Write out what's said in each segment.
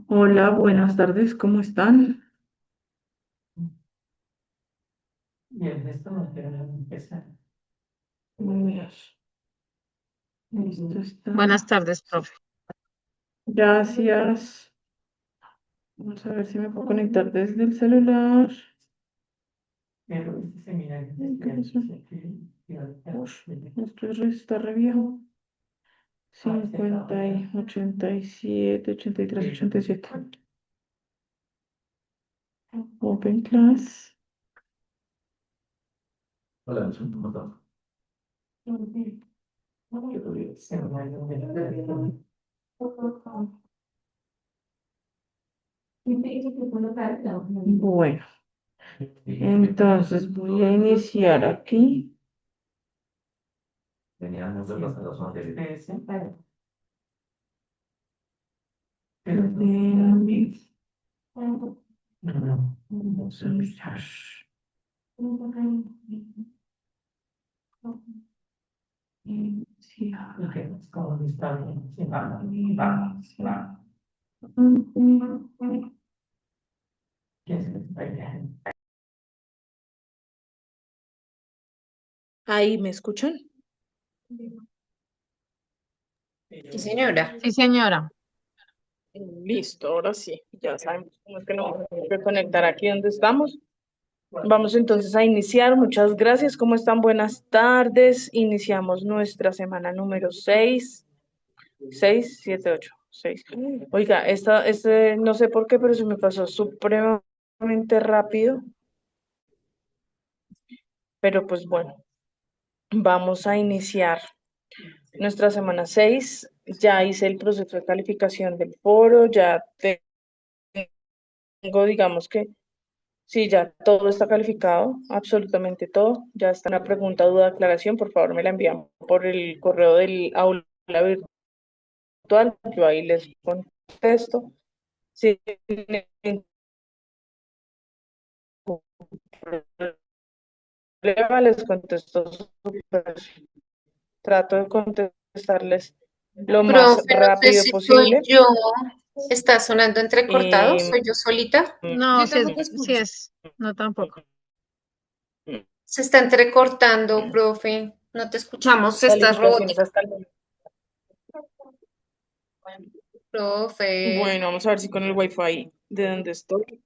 Hola, buenas tardes, ¿cómo están? Muy bien. Listo Buenas está. tardes, profe. Gracias. Vamos a ver si me puedo conectar desde el celular. ¿Qué pasó? Ush, está re viejo. 87, 83, 87. Open class. Bueno, entonces voy a iniciar aquí. Déjame. Vamos a mirar. Iniciar. Ahí, ¿me escuchan? Sí, señora. Sí, señora. Listo, ahora sí. Ya sabemos cómo es que nos vamos a conectar aquí donde estamos. Vamos entonces a iniciar. Muchas gracias. ¿Cómo están? Buenas tardes. Iniciamos nuestra semana número 6. 6, 7, 8, 6. Oiga, no sé por qué, pero se me pasó supremamente rápido. Pero pues bueno, vamos a iniciar nuestra semana 6. Ya hice el proceso de calificación del foro, ya tengo, digamos que sí, ya todo está calificado, absolutamente todo. Ya está una pregunta, duda, aclaración, por favor me la envían por el correo del aula virtual, yo ahí les contesto. Si tienen problema, les contesto súper. Trato de contestarles lo más Profe, no sé rápido si soy posible. yo. Está sonando entrecortado. Eh, ¿Soy yo solita? No, sí es. No, tampoco. Se está entrecortando, profe. No te escuchamos. Estás calificaciones robótica. hasta el momento. Profe. Bueno, vamos a ver si con el wifi de donde estoy.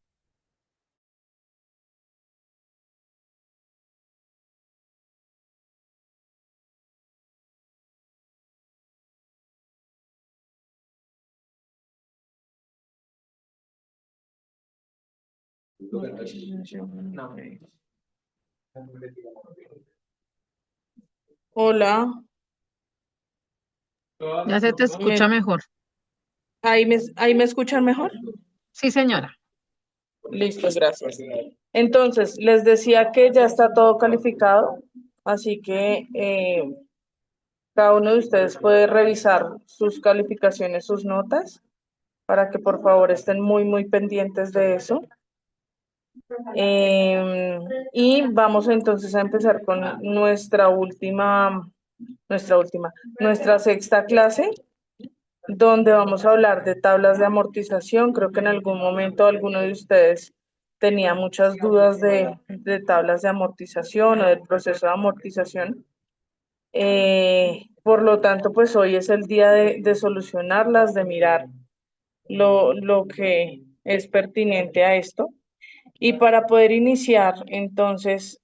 Hola, Ya se te escucha ¿me- mejor. ahí me escuchan mejor? Sí, señora. Listo, gracias. Entonces, les decía que ya está todo calificado, así que cada uno de ustedes puede revisar sus calificaciones, sus notas, para que por favor estén muy, muy pendientes de eso. Y vamos entonces a empezar con nuestra sexta clase, donde vamos a hablar de tablas de amortización. Creo que en algún momento alguno de ustedes tenía muchas dudas de tablas de amortización o del proceso de amortización. Por lo tanto, pues hoy es el día de solucionarlas, de mirar lo que es pertinente a esto. Y para poder iniciar entonces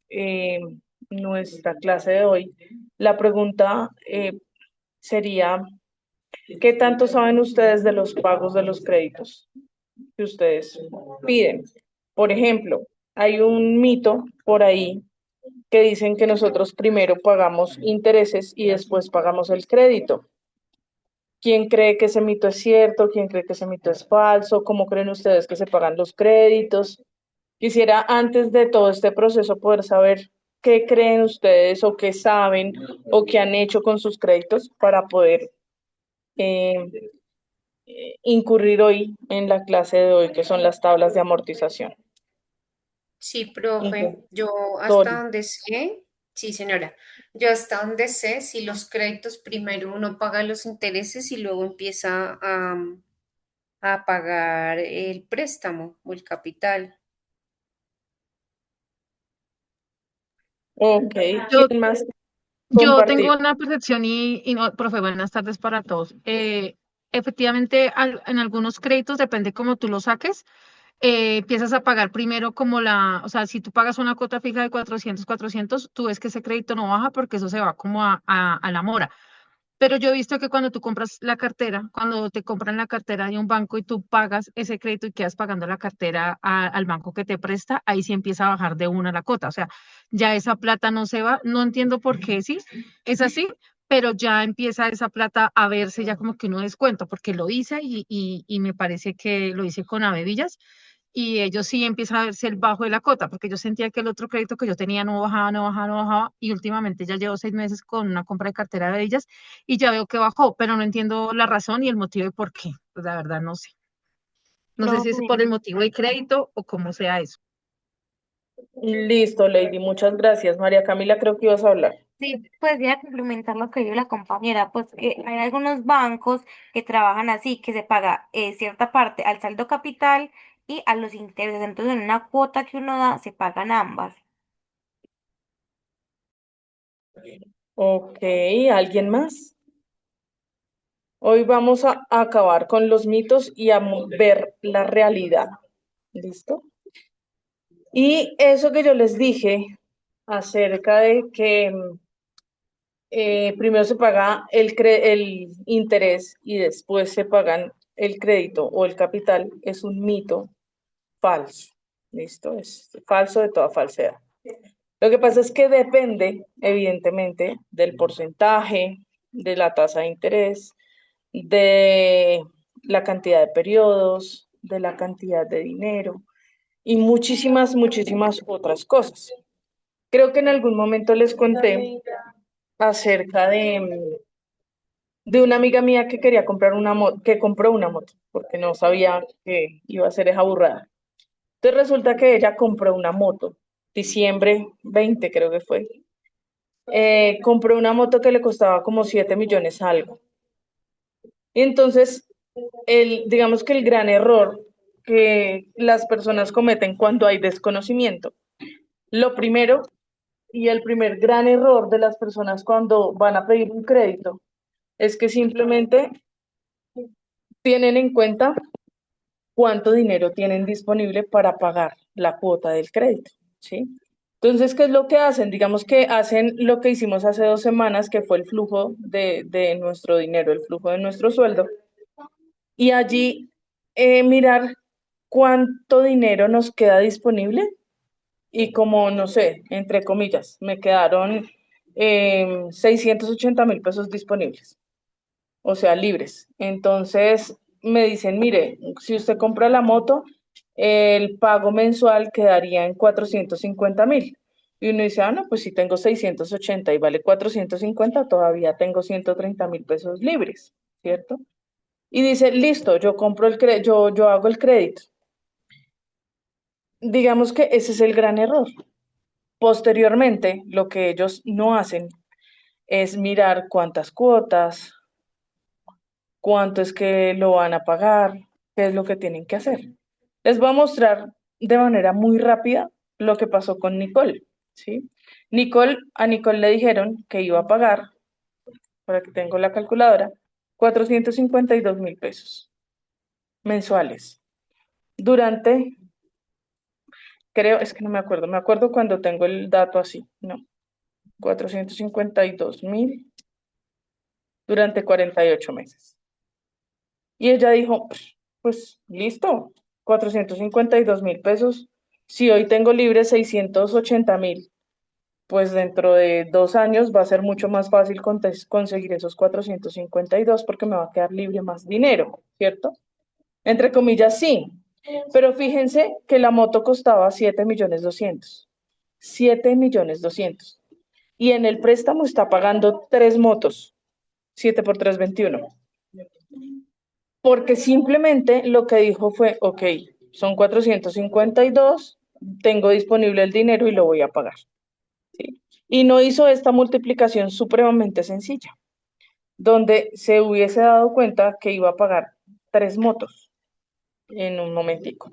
nuestra clase de hoy, la pregunta sería, ¿qué tanto saben ustedes de los pagos de los créditos que ustedes piden? Por ejemplo, hay un mito por ahí que dicen que nosotros primero pagamos intereses y después pagamos el crédito. ¿Quién cree que ese mito es cierto? ¿Quién cree que ese mito es falso? ¿Cómo creen ustedes que se pagan los créditos? Quisiera antes de todo este proceso poder saber qué creen ustedes o qué saben o qué han hecho con sus créditos para poder eh, incurrir hoy en la clase de hoy, que son las tablas de amortización. Sí, profe, yo hasta Introductorio. donde sé, sí, señora, yo hasta donde sé, si los créditos primero uno paga los intereses y luego empieza a pagar el préstamo o el capital. Ok, Yo, ¿quién más yo tengo compartir? una percepción y no, profe, buenas tardes para todos. Efectivamente, en algunos créditos, depende cómo tú lo saques, empiezas a pagar primero como o sea, si tú pagas una cuota fija de 400, tú ves que ese crédito no baja porque eso se va como a la mora. Pero yo he visto que cuando tú compras la cartera, cuando te compran la cartera de un banco y tú pagas ese crédito y quedas pagando la cartera al banco que te presta, ahí sí empieza a bajar de una la cuota. O sea, ya esa plata no se va. No entiendo por qué sí, es así, pero ya empieza esa plata a verse ya como que uno descuento, porque lo hice y me parece que lo hice con Avevillas y ellos sí empiezan a verse el bajo de la cota, porque yo sentía que el otro crédito que yo tenía no bajaba, no bajaba, no bajaba, y últimamente ya llevo 6 meses con una compra de cartera de ellas y ya veo que bajó, pero no entiendo la razón y el motivo de por qué. Pues la verdad no sé. No sé si es Profe, por el motivo de crédito o cómo sea eso. Listo, Lady, muchas gracias. María Camila, creo que ibas a hablar. sí, pues voy a complementar lo que dijo la compañera, pues que hay algunos bancos que trabajan así, que se paga cierta parte al saldo capital y a los intereses. Entonces, en una cuota que uno da, se pagan ambas. Ok, ¿alguien más? Hoy vamos a acabar con los mitos y a ver la realidad. ¿Listo? Y eso que yo les dije acerca de que primero se paga el interés y después se pagan el crédito o el capital, es un mito falso. ¿Listo? Es falso de toda falsedad. Lo que pasa es que depende, evidentemente, del porcentaje, de la tasa de interés, de la cantidad de periodos, de la cantidad de dinero y muchísimas, muchísimas otras cosas. Creo que en algún momento les conté acerca de una amiga mía que quería comprar una moto, que compró una moto, porque no sabía que iba a ser esa burrada. Entonces resulta que ella compró una moto, diciembre 20 creo que fue. Compró una moto que le costaba como 7 millones algo. Y entonces, digamos que el gran error que las personas cometen cuando hay desconocimiento, lo primero y el primer gran error de las personas cuando van a pedir un crédito es que simplemente tienen en cuenta cuánto dinero tienen disponible para pagar la cuota del crédito, ¿sí? Entonces, ¿qué es lo que hacen? Digamos que hacen lo que hicimos hace 2 semanas, que fue el flujo de nuestro dinero, el flujo de nuestro sueldo, y allí mirar cuánto dinero nos queda disponible y como, no sé, entre comillas, me quedaron 680.000 pesos disponibles, o sea, libres. Entonces me dicen, mire, si usted compra la moto, el pago mensual quedaría en 450.000. Y uno dice, ah, no, pues si tengo 680 y vale 450, todavía tengo 130.000 pesos libres, ¿cierto? Y dice, listo, yo compro yo hago el crédito. Digamos que ese es el gran error. Posteriormente, lo que ellos no hacen es mirar cuántas cuotas, cuánto es que lo van a pagar, qué es lo que tienen que hacer. Les voy a mostrar de manera muy rápida lo que pasó con Nicole, ¿sí? A Nicole le dijeron que iba a pagar, por aquí tengo la calculadora, 452.000 pesos mensuales durante, creo, es que no me acuerdo cuando tengo el dato así, no, 452.000 durante 48 meses. Y ella dijo, pues listo, 452.000 pesos. Si hoy tengo libre 680.000, pues dentro de 2 años va a ser mucho más fácil conseguir esos 452 porque me va a quedar libre más dinero, ¿cierto? Entre comillas, sí. Pero fíjense que la moto costaba 7.200.000. 7.200.000. Y en el préstamo está pagando 3 motos. 7 por 3, 21. Porque simplemente lo que dijo fue, ok, son 452, tengo disponible el dinero y lo voy a pagar, ¿sí? Y no hizo esta multiplicación supremamente sencilla, donde se hubiese dado cuenta que iba a pagar 3 motos en un momentico.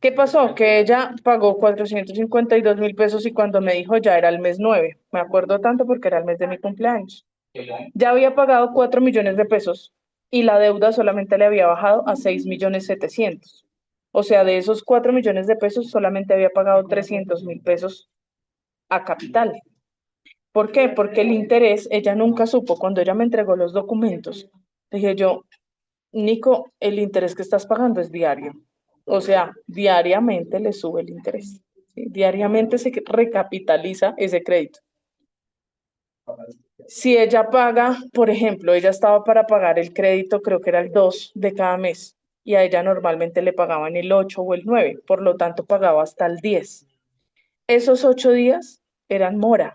¿Qué pasó? Que ella pagó 452.000 pesos y cuando me dijo ya era el mes 9. Me acuerdo tanto porque era el mes de mi cumpleaños. Ya había pagado 4 millones de pesos y la deuda solamente le había bajado a 6.700.000. O sea, de esos 4 millones de pesos solamente había pagado 300.000 pesos a capital. ¿Por qué? Porque el interés, ella nunca supo, cuando ella me entregó los documentos, dije yo, Nico, el interés que estás pagando es diario. O sea, diariamente le sube el interés, ¿sí? Diariamente se recapitaliza ese crédito. Si ella paga, por ejemplo, ella estaba para pagar el crédito, creo que era el 2 de cada mes, y a ella normalmente le pagaban el 8 o el 9, por lo tanto pagaba hasta el 10. Esos 8 días eran mora,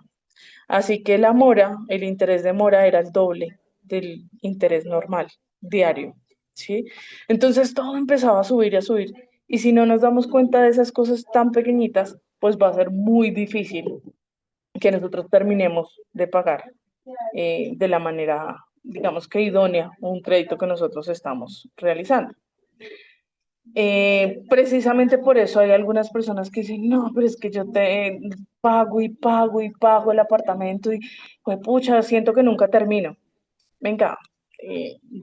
así que la mora, el interés de mora era el doble del interés normal, diario, ¿sí? Entonces todo empezaba a subir y a subir, y si no nos damos cuenta de esas cosas tan pequeñitas, pues va a ser muy difícil que nosotros terminemos de pagar de la manera, digamos que idónea, un crédito que nosotros estamos realizando. Precisamente por eso hay algunas personas que dicen, no, pero es que yo te pago y pago y pago el apartamento y, pues, pucha, siento que nunca termino. Venga,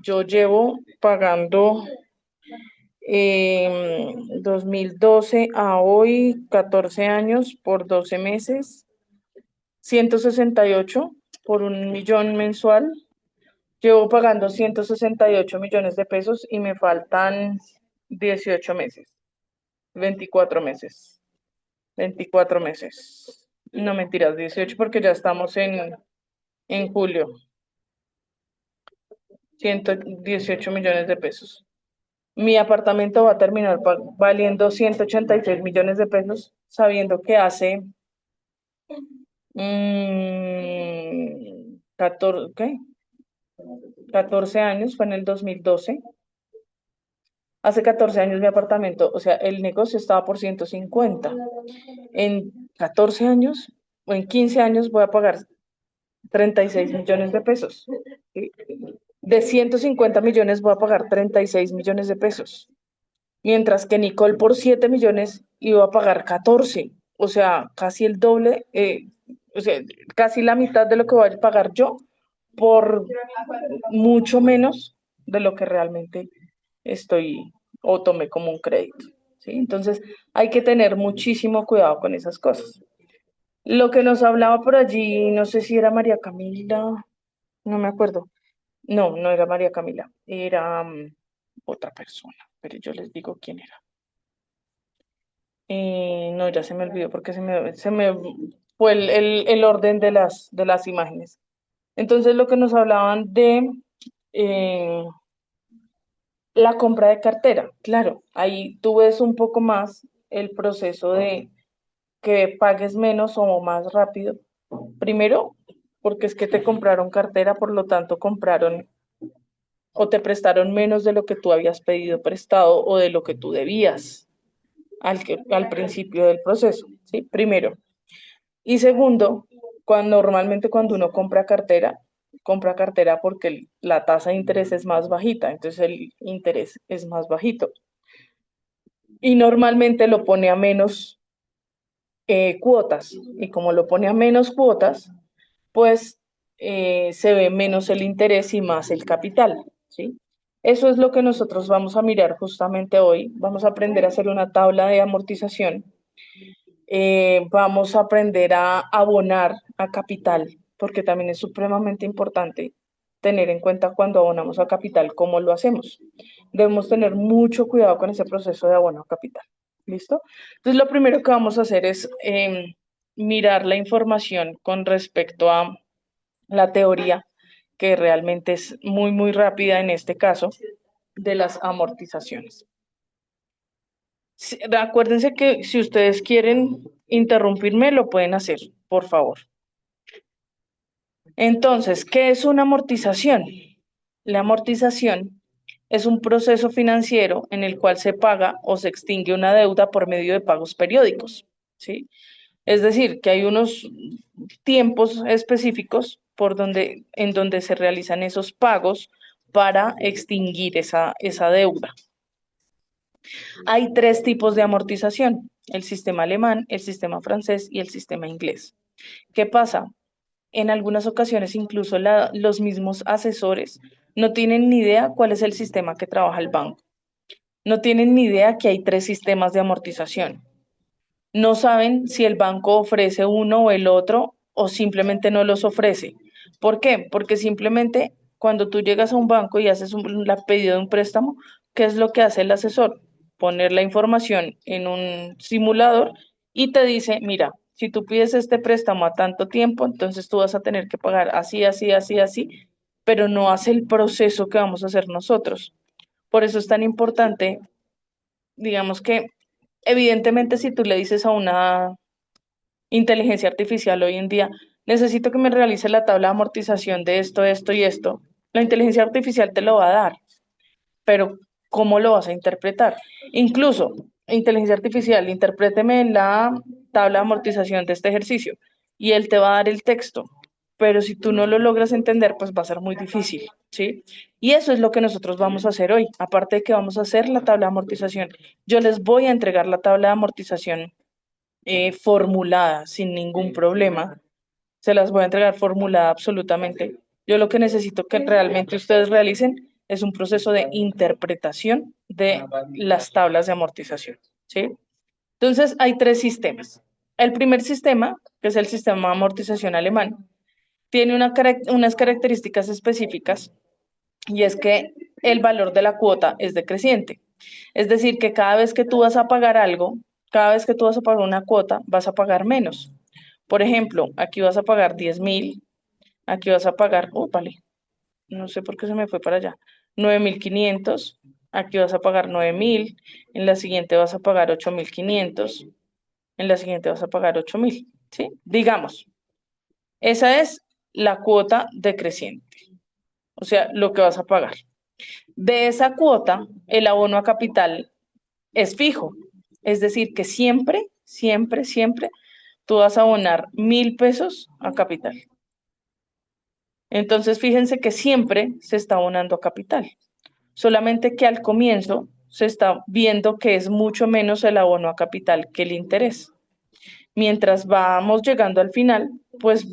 yo llevo pagando 2012 a hoy, 14 años por 12 meses, 168 por 1 millón mensual. Llevo pagando 168 millones de pesos y me faltan 18 meses, 24 meses, 24 meses. No mentiras, 18 porque ya estamos en julio. 118 millones de pesos. Mi apartamento va a terminar valiendo 186 millones de pesos, sabiendo que hace 14, ¿qué? 14 años, fue en el 2012. Hace 14 años mi apartamento, o sea, el negocio estaba por 150. En 14 años o en 15 años voy a pagar 36 millones de pesos. ¿Sí? De 150 millones voy a pagar 36 millones de pesos. Mientras que Nicole por 7 millones iba a pagar 14. O sea, casi el doble, o sea, casi la mitad de lo que voy a pagar yo por mucho menos de lo que realmente estoy o tomé como un crédito, ¿sí? Entonces hay que tener muchísimo cuidado con esas cosas. Lo que nos hablaba por allí, no sé si era María Camila, no me acuerdo. No, no era María Camila, era otra persona, pero yo les digo quién era. No, ya se me olvidó porque se me fue el orden de las imágenes. Entonces lo que nos hablaban de eh, la compra de cartera, claro, ahí tú ves un poco más el proceso de que pagues menos o más rápido. Primero, porque es que te compraron cartera, por lo tanto compraron o te prestaron menos de lo que tú habías pedido prestado o de lo que tú debías al principio del proceso, ¿sí? Primero. Y segundo, normalmente cuando uno compra cartera porque la tasa de interés es más bajita, entonces el interés es más bajito. Y normalmente lo pone a menos cuotas. Y como lo pone a menos cuotas, pues se ve menos el interés y más el capital, ¿sí? Eso es lo que nosotros vamos a mirar justamente hoy. Vamos a aprender a hacer una tabla de amortización. Vamos a aprender a abonar a capital, porque también es supremamente importante tener en cuenta cuando abonamos a capital cómo lo hacemos. Debemos tener mucho cuidado con ese proceso de abono a capital. ¿Listo? Entonces, lo primero que vamos a hacer es mirar la información con respecto a la teoría, que realmente es muy, muy rápida en este caso, de las amortizaciones. Acuérdense que si ustedes quieren interrumpirme, lo pueden hacer, por favor. Entonces, ¿qué es una amortización? La amortización es un proceso financiero en el cual se paga o se extingue una deuda por medio de pagos periódicos, ¿sí? Es decir, que hay unos tiempos específicos en donde se realizan esos pagos para extinguir esa deuda. Hay tres tipos de amortización: el sistema alemán, el sistema francés y el sistema inglés. ¿Qué pasa? En algunas ocasiones incluso los mismos asesores no tienen ni idea cuál es el sistema que trabaja el banco. No tienen ni idea que hay tres sistemas de amortización. No saben si el banco ofrece uno o el otro o simplemente no los ofrece. ¿Por qué? Porque simplemente cuando tú llegas a un banco y haces la pedido de un préstamo, ¿qué es lo que hace el asesor? Poner la información en un simulador y te dice, mira, si tú pides este préstamo a tanto tiempo, entonces tú vas a tener que pagar así, así, así, así, pero no hace el proceso que vamos a hacer nosotros. Por eso es tan importante, digamos que, evidentemente, si tú le dices a una inteligencia artificial hoy en día, necesito que me realice la tabla de amortización de esto, esto y esto, la inteligencia artificial te lo va a dar, pero ¿cómo lo vas a interpretar? Incluso, inteligencia artificial, interpréteme la tabla de amortización de este ejercicio y él te va a dar el texto, pero si tú no lo logras entender, pues va a ser muy difícil, ¿sí? Y eso es lo que nosotros vamos a hacer hoy. Aparte de que vamos a hacer la tabla de amortización, yo les voy a entregar la tabla de amortización formulada sin ningún problema. Se las voy a entregar formulada absolutamente. Yo lo que necesito que realmente ustedes realicen es un proceso de interpretación de las tablas de amortización, ¿sí? Entonces, hay tres sistemas. El primer sistema, que es el sistema de amortización alemán, tiene unas características específicas y es que el valor de la cuota es decreciente. Es decir, que cada vez que tú vas a pagar algo, cada vez que tú vas a pagar una cuota, vas a pagar menos. Por ejemplo, aquí vas a pagar 10.000, aquí vas a pagar, vale, no sé por qué se me fue para allá, 9.500, aquí vas a pagar 9.000, en la siguiente vas a pagar 8.500, en la siguiente vas a pagar 8.000, ¿sí? Digamos, esa es la cuota decreciente, o sea, lo que vas a pagar. De esa cuota, el abono a capital es fijo, es decir, que siempre, siempre, siempre tú vas a abonar 1.000 pesos a capital. Entonces, fíjense que siempre se está abonando a capital, solamente que al comienzo se está viendo que es mucho menos el abono a capital que el interés. Mientras vamos llegando al final, pues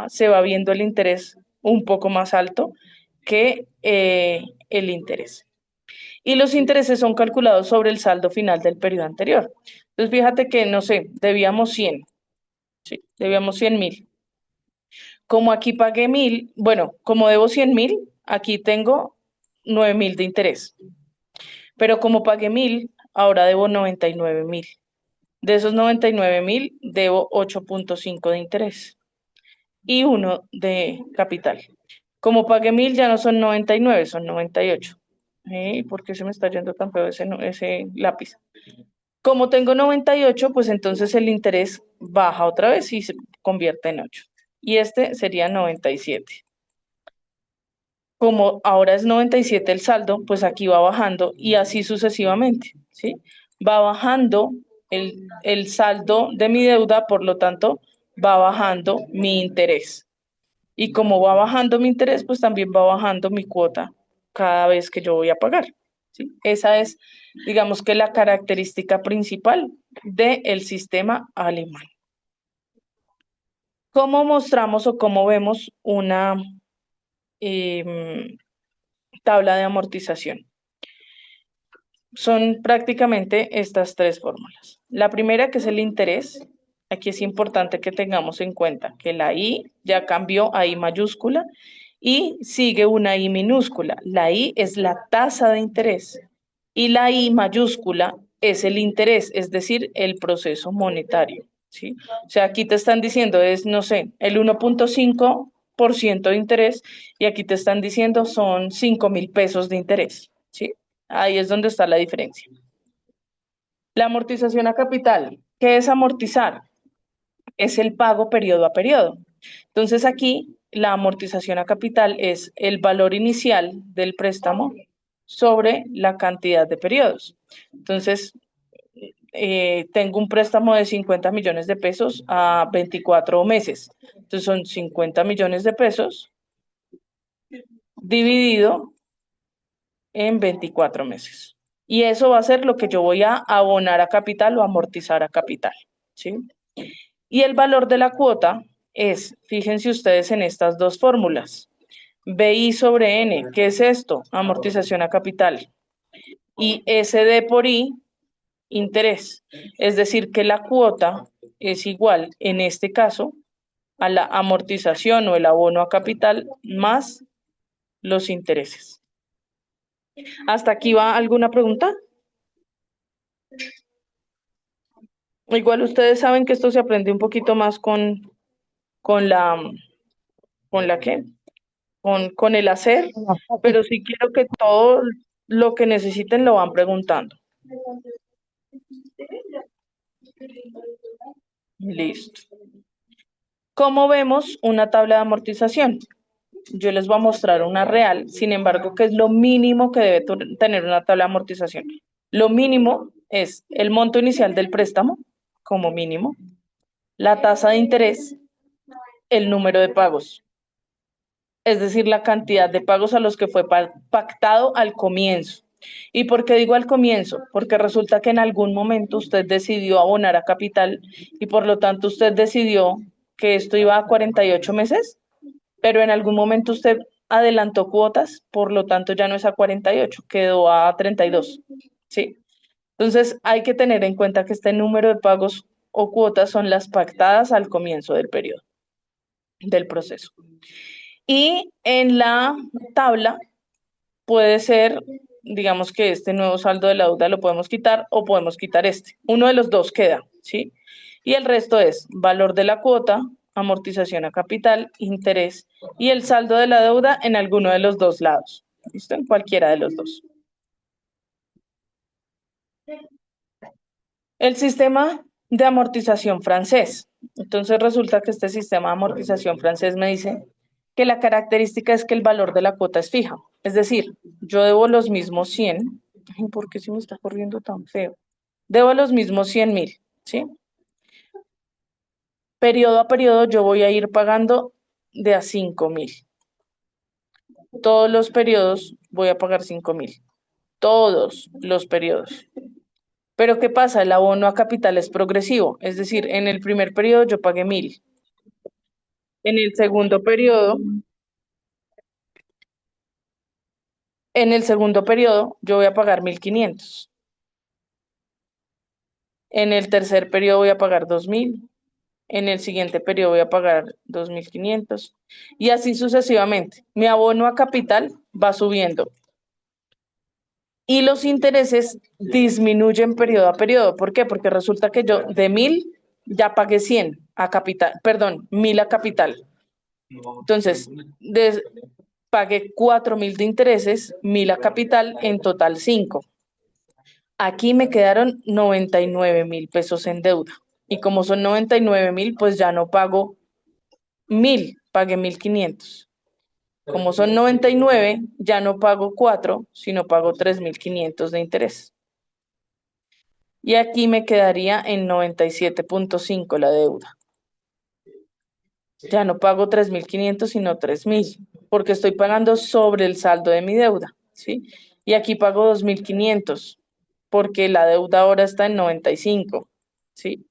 se va viendo el interés un poco más alto que el interés. Y los intereses son calculados sobre el saldo final del periodo anterior. Entonces, fíjate que, no sé, debíamos 100, ¿sí? Debíamos 100.000. Como aquí pagué 1.000, bueno, como debo 100.000, aquí tengo 9.000 de interés. Pero como pagué 1.000, ahora debo 99.000. De esos 99.000, debo 8.5 de interés y uno de capital. Como pagué 1.000, ya no son 99, son 98. ¿Por qué se me está yendo tan feo ese lápiz? Como tengo 98, pues entonces el interés baja otra vez y se convierte en 8. Y este sería 97. Como ahora es 97 el saldo, pues aquí va bajando y así sucesivamente, ¿sí? Va bajando el saldo de mi deuda, por lo tanto, va bajando mi interés. Y como va bajando mi interés, pues también va bajando mi cuota cada vez que yo voy a pagar, ¿sí? Esa es, digamos que la característica principal del sistema alemán. ¿Cómo mostramos o cómo vemos una tabla de amortización? Son prácticamente estas tres fórmulas. La primera, que es el interés. Aquí es importante que tengamos en cuenta que la I ya cambió a I mayúscula y sigue una I minúscula. La I es la tasa de interés y la I mayúscula es el interés, es decir, el proceso monetario, ¿sí? O sea, aquí te están diciendo es, no sé, el 1.5% de interés y aquí te están diciendo son 5.000 pesos de interés, ¿sí? Ahí es donde está la diferencia. La amortización a capital. ¿Qué es amortizar? Es el pago periodo a periodo. Entonces aquí la amortización a capital es el valor inicial del préstamo sobre la cantidad de periodos. Entonces, tengo un préstamo de 50 millones de pesos a 24 meses. Entonces, son 50 millones de pesos dividido en 24 meses. Y eso va a ser lo que yo voy a abonar a capital o amortizar a capital, ¿sí? Y el valor de la cuota es, fíjense ustedes en estas dos fórmulas, BI sobre N, ¿qué es esto? Amortización a capital. Y SD por I, interés. Es decir, que la cuota es igual, en este caso, a la amortización o el abono a capital más los intereses. ¿Hasta aquí va alguna pregunta? Igual ustedes saben que esto se aprende un poquito más con la, ¿con la qué? Con el hacer, pero sí quiero que todo lo que necesiten lo van preguntando. Listo. ¿Cómo vemos una tabla de amortización? Yo les voy a mostrar una real, sin embargo, que es lo mínimo que debe tener una tabla de amortización. Lo mínimo es el monto inicial del préstamo, como mínimo, la tasa de interés, el número de pagos, es decir, la cantidad de pagos a los que fue pactado al comienzo. ¿Y por qué digo al comienzo? Porque resulta que en algún momento usted decidió abonar a capital y por lo tanto usted decidió que esto iba a 48 meses, pero en algún momento usted adelantó cuotas, por lo tanto ya no es a 48, quedó a 32, ¿sí? Entonces hay que tener en cuenta que este número de pagos o cuotas son las pactadas al comienzo del periodo, del proceso. Y en la tabla puede ser, digamos que este nuevo saldo de la deuda lo podemos quitar o podemos quitar este. Uno de los dos queda, ¿sí? Y el resto es valor de la cuota, amortización a capital, interés y el saldo de la deuda en alguno de los dos lados. ¿Listo? En cualquiera de los dos. El sistema de amortización francés. Entonces resulta que este sistema de amortización francés me dice que la característica es que el valor de la cuota es fija. Es decir, yo debo los mismos 100. Ay, ¿por qué se me está corriendo tan feo? Debo los mismos 100.000, ¿sí? Periodo a periodo yo voy a ir pagando de a 5.000. Todos los periodos voy a pagar 5.000. Todos los periodos. Pero ¿qué pasa? El abono a capital es progresivo. Es decir, en el primer periodo yo pagué 1.000. En el segundo periodo yo voy a pagar 1.500. En el tercer periodo voy a pagar 2.000. En el siguiente periodo voy a pagar 2.500. Y así sucesivamente. Mi abono a capital va subiendo. Y los intereses disminuyen periodo a periodo. ¿Por qué? Porque resulta que yo de 1.000 ya pagué 100 a capital, perdón, 1.000 a capital. Entonces, pagué 4.000 de intereses, 1.000 a capital, en total 5. Aquí me quedaron 99.000 pesos en deuda. Y como son 99.000, pues ya no pago 1.000, pagué 1.500. Como son 99, ya no pago 4, sino pago 3.500 de interés. Y aquí me quedaría en 97.5 la deuda. Ya no pago 3.500, sino 3.000, porque estoy pagando sobre el saldo de mi deuda, ¿sí? Y aquí pago 2.500, porque la deuda ahora está en 95, ¿sí?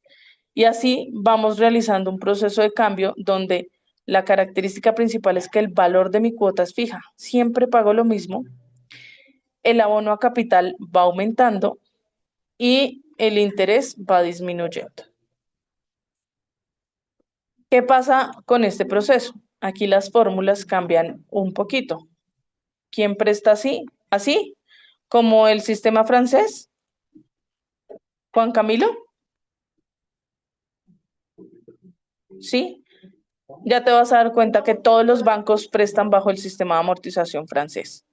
Y así vamos realizando un proceso de cambio donde la característica principal es que el valor de mi cuota es fija. Siempre pago lo mismo, el abono a capital va aumentando y el interés va disminuyendo. ¿Qué pasa con este proceso? Aquí las fórmulas cambian un poquito. ¿Quién presta así? ¿Así? ¿Como el sistema francés? ¿Juan Camilo? ¿Sí? Ya te vas a dar cuenta que todos los bancos prestan bajo el sistema de amortización francés.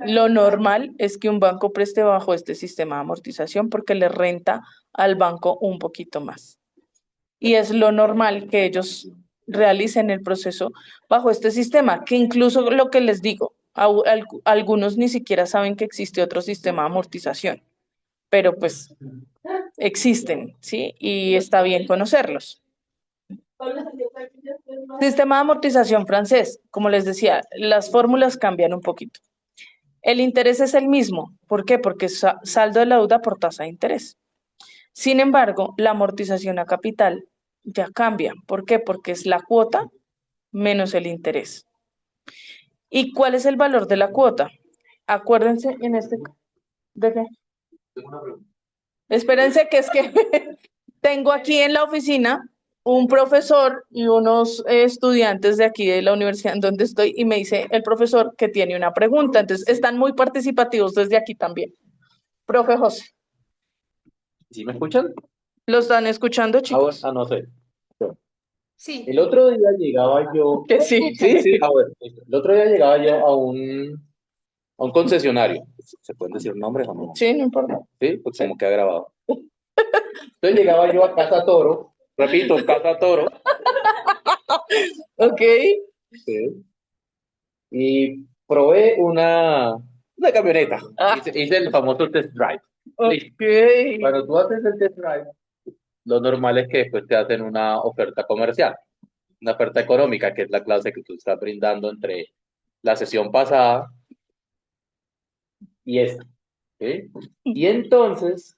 Lo normal es que un banco preste bajo este sistema de amortización porque le renta al banco un poquito más. Y es lo normal que ellos realicen el proceso bajo este sistema, que incluso lo que les digo, Algunos ni siquiera saben que existe otro sistema de amortización, pero pues existen, ¿sí? Y está bien conocerlos. Sistema de amortización francés, como les decía, las fórmulas cambian un poquito. El interés es el mismo. ¿Por qué? Porque es saldo de la deuda por tasa de interés. Sin embargo, la amortización a capital ya cambia. ¿Por qué? Porque es la cuota menos el interés. ¿Y cuál es el valor de la cuota? Acuérdense en este... ¿De qué? Espérense que es que tengo aquí en la oficina un profesor y unos estudiantes de aquí de la universidad en donde estoy y me dice el profesor que tiene una pregunta. Entonces, están muy participativos desde aquí también. Profe José, ¿Sí me escuchan? ¿lo están escuchando, Bueno, chicos? no sé. Sí. El otro día llegaba yo, Que sí. sí, bueno, listo. El otro día llegaba yo a un concesionario. ¿Se pueden decir nombres o no? Sí, no importa. Sí, pues como queda grabado. Entonces llegaba yo a Casa Toro, repito, Casa Toro, Ok. sí, y probé una camioneta. Ah. Hice el famoso test drive. Listo. Ok. Cuando tú haces el test drive, lo normal es que después te hacen una oferta comercial, una oferta económica, que es la clase que tú estás brindando entre la sesión pasada y esta. ¿Sí? Y entonces,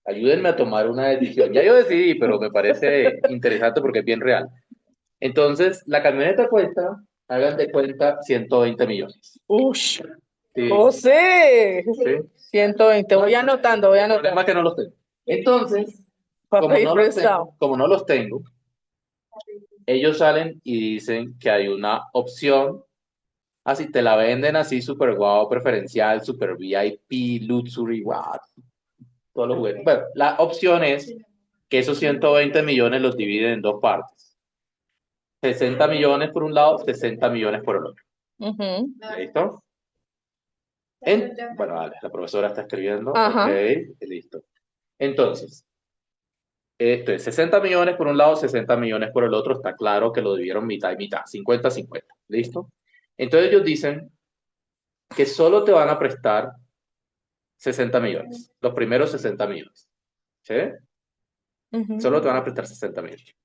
ayúdenme a tomar una decisión. Ya yo decidí, pero me parece interesante porque es bien real. Entonces, la camioneta cuesta, hagan de cuenta, 120 millones. Ush. Sí, José. sí. 120. Voy anotando, voy El problema anotando. es que no los tengo. Entonces, Para como pedir no los prestado. como no los tengo, ellos salen y dicen que hay una opción, así te la venden así super guau, preferencial, super VIP, luxury, wow, todos los juguetes. Bueno, la opción es que esos 120 millones los dividen en dos partes. 60 millones por un lado, 60 millones por el otro. Ujú. ¿Listo? Bueno, vale, la profesora está escribiendo. Ajá. Ok, listo. Entonces, esto es 60 millones por un lado, 60 millones por el otro. Está claro que lo dividieron mitad y mitad, 50-50. ¿Listo? Entonces ellos dicen que solo te van a prestar 60 millones, los primeros 60 millones. ¿Sí? Ujú. Solo te van a prestar 60 millones.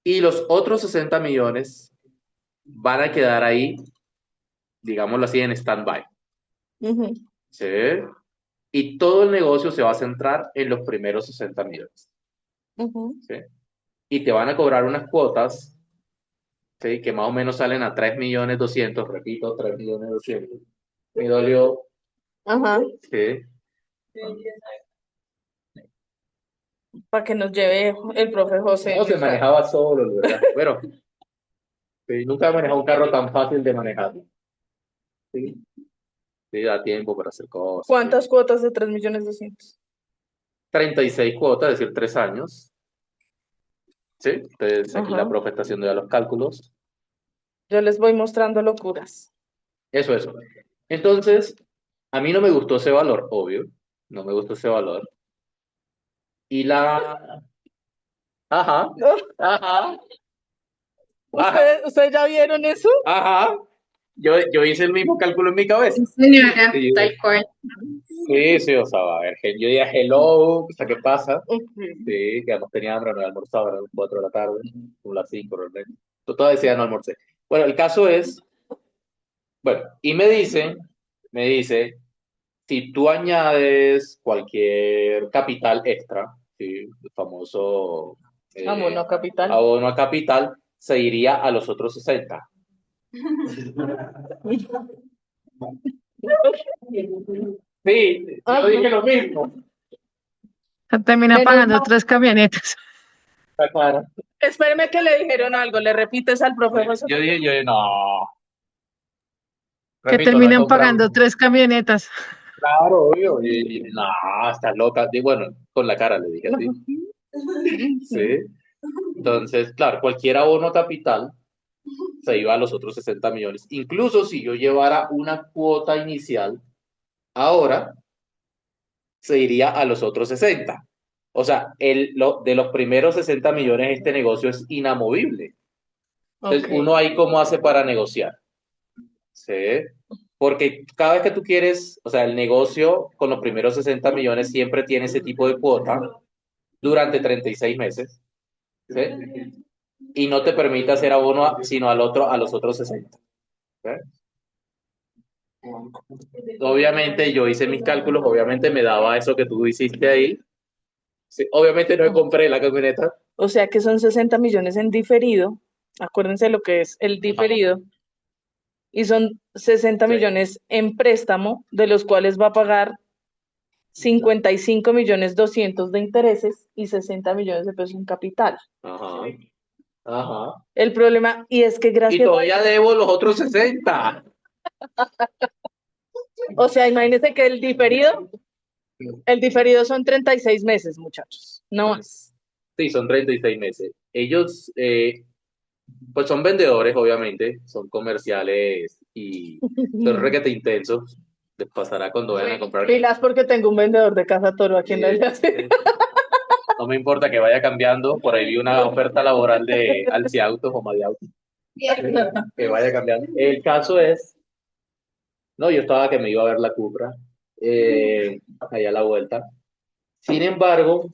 Y los otros 60 millones van a quedar ahí, digámoslo así, en stand-by. Ujú. ¿Sí? Y todo el negocio se va a centrar en los primeros 60 millones. Ujú. ¿Sí? Y te van a cobrar unas cuotas, ¿sí? Que más o menos salen a 3.200.000, repito, 3.200.000. Me dolió, Ajá. ¿sí? Para que nos lleve el profe José. No se manejaba solo, ¿verdad? Bueno, sí, nunca he manejado un carro tan fácil de manejar. Sí, sí, da tiempo para hacer cosas. ¿Cuántas cuotas de 3.200.000? 36 cuotas, es decir, 3 años. ¿Sí? Entonces aquí Ajá. la profe está haciendo ya los cálculos. Yo les voy mostrando locuras. Eso. Entonces, a mí no me gustó ese valor, obvio. No me gustó ese valor. Y la... Ajá, ajá, ¿Ustedes ya vieron eso? ajá. Yo hice el mismo cálculo en mi cabeza. Sí, señora, Sí, tal cual. sí, o sea, a ver, yo dije, hello, o sea, ¿qué pasa? Ok. Sí, que además tenía hambre, no había almorzado, eran las 4 de la tarde, como las 5 realmente. Todavía decía no almorcé. Bueno, el caso es, bueno, y me dice, si tú añades cualquier capital extra, ¿sí? El famoso Abono a capital. abono a capital, se iría a los otros 60. Sí, yo dije lo mismo. Termina Menos pagando mal. 3 camionetas. Está claro. Espéreme que le dijeron algo. ¿Le repites al profe José? Yo dije, no. Que Repito, no he terminan comprado. pagando 3 camionetas. Claro, obvio. Y no, estás loca. Y bueno, con la cara le dije así. Sí. Entonces, claro, cualquier abono capital se iba a los otros 60 millones. Incluso si yo llevara una cuota inicial, ahora se iría a los otros 60. O sea, de los primeros 60 millones, este negocio es inamovible. Entonces, Ok. uno ahí cómo hace para negociar. ¿Sí? Porque cada vez que tú quieres, o sea, el negocio con los primeros 60 millones siempre tiene ese tipo de cuota durante 36 meses, ¿sí? Y no te permite hacer abono sino a los otros 60. ¿Sí? Obviamente yo hice mis cálculos, obviamente me daba eso que tú hiciste ahí. Sí, obviamente no compré la camioneta. O sea que son 60 millones en diferido. Acuérdense lo que es el diferido. Y son 60 Sí. millones en préstamo, de los cuales va a pagar 55 millones 200 de intereses y 60 millones de pesos en capital. Ajá. Ajá. El problema, y es que Y gracias, todavía debo los otros 60. o sea, imagínense que el diferido son 36 meses, muchachos, no más. Sí, son 36 meses. Ellos, pues son vendedores, obviamente, son comerciales y son requete intensos. Les pasará cuando vayan a comprar. Pilas porque tengo un vendedor de Casa Toro aquí en la isla. No me importa que vaya cambiando. Por ahí vi una oferta laboral de Alci Autos o Madi Autos. Que vaya cambiando. El caso es, no, yo estaba que me iba a ver la Cupra, allá a la vuelta. Sin embargo,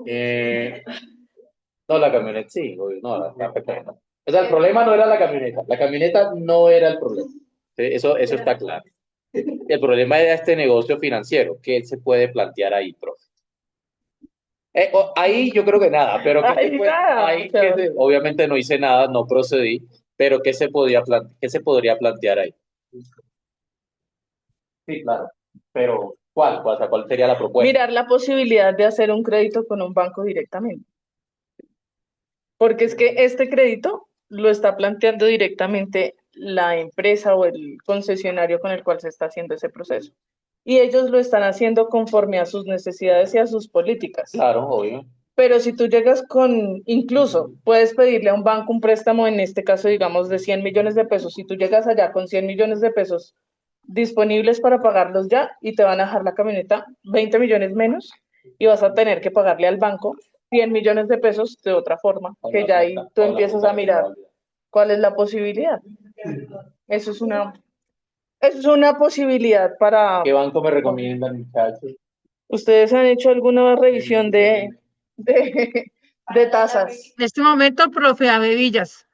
eh, no, la camioneta, sí, obvio, no, la perfecta. O sea, el problema no era la camioneta no era el problema. ¿Sí? Eso está claro. El problema era este negocio financiero, que él se puede plantear ahí, profe. Ahí yo creo que nada, pero Ahí nada, ahí o sea, obviamente no hice nada, no procedí, pero qué se podría plantear ahí? Sí, claro, pero ¿cuál? O sea, ¿cuál sería la propuesta? mirar la posibilidad de hacer un crédito con un banco directamente. Porque es que este crédito lo está planteando directamente la empresa o el concesionario con el cual se está haciendo ese proceso. Y ellos lo están haciendo conforme a sus necesidades y a sus políticas. Claro, obvio. Pero si tú llegas incluso puedes pedirle a un banco un préstamo, en este caso, digamos, de 100 millones de pesos. Si tú llegas allá con 100 millones de pesos disponibles para pagarlos ya y te van a dejar la camioneta 20 millones menos y vas a tener que pagarle al banco 100 millones de pesos de otra forma, que ya ahí tú empiezas a mirar cuál es la posibilidad. Eso es una posibilidad para... ¿Qué banco me recomiendan, muchachos? ¿Ustedes han hecho alguna revisión de tasas? En este momento, profe, a bebillas.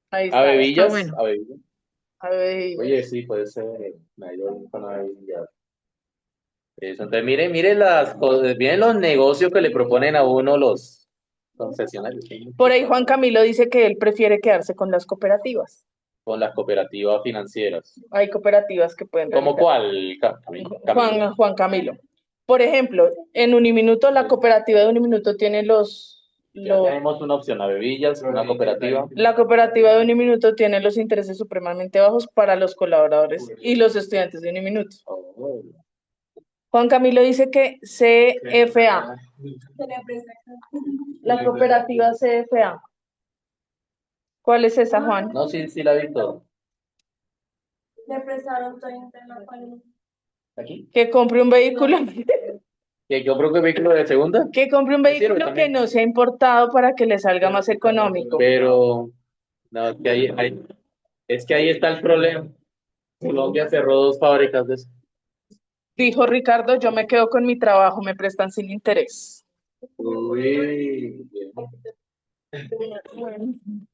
Ahí ¿A está. Bebillas? bueno. ¿A Bebillas? A ver, Oye, sí, puede ser. Me ha ido bien con la Bebillas. Eso, entonces, miren las cosas, miren los negocios que le proponen a uno los concesionarios, ¿sí? por ahí Juan Camilo dice que él prefiere quedarse con las cooperativas. Con las cooperativas financieras. Hay cooperativas que pueden ¿Cómo realizar. cuál? Juan Camilo. Por ejemplo, en Uniminuto, la cooperativa de Uniminuto tiene Ya tenemos una opción, a Bebillas, una cooperativa. la cooperativa de Uniminuto tiene los intereses supremamente bajos para los colaboradores y los estudiantes de Uniminuto. Oh, Juan Camilo dice que CFA, la cooperativa CFA. ¿Cuál es esa, Juan? no, sí la he visto. ¿Aquí? Que compre un vehículo, Que yo creo que vehículo de segunda. que compre un vehículo que no sea importado para que le salga más económico. Pero, no, es que ahí está el problema. Colombia cerró 2 fábricas de eso. Dijo Ricardo, yo me quedo con mi trabajo, me prestan sin interés. Uy, bien.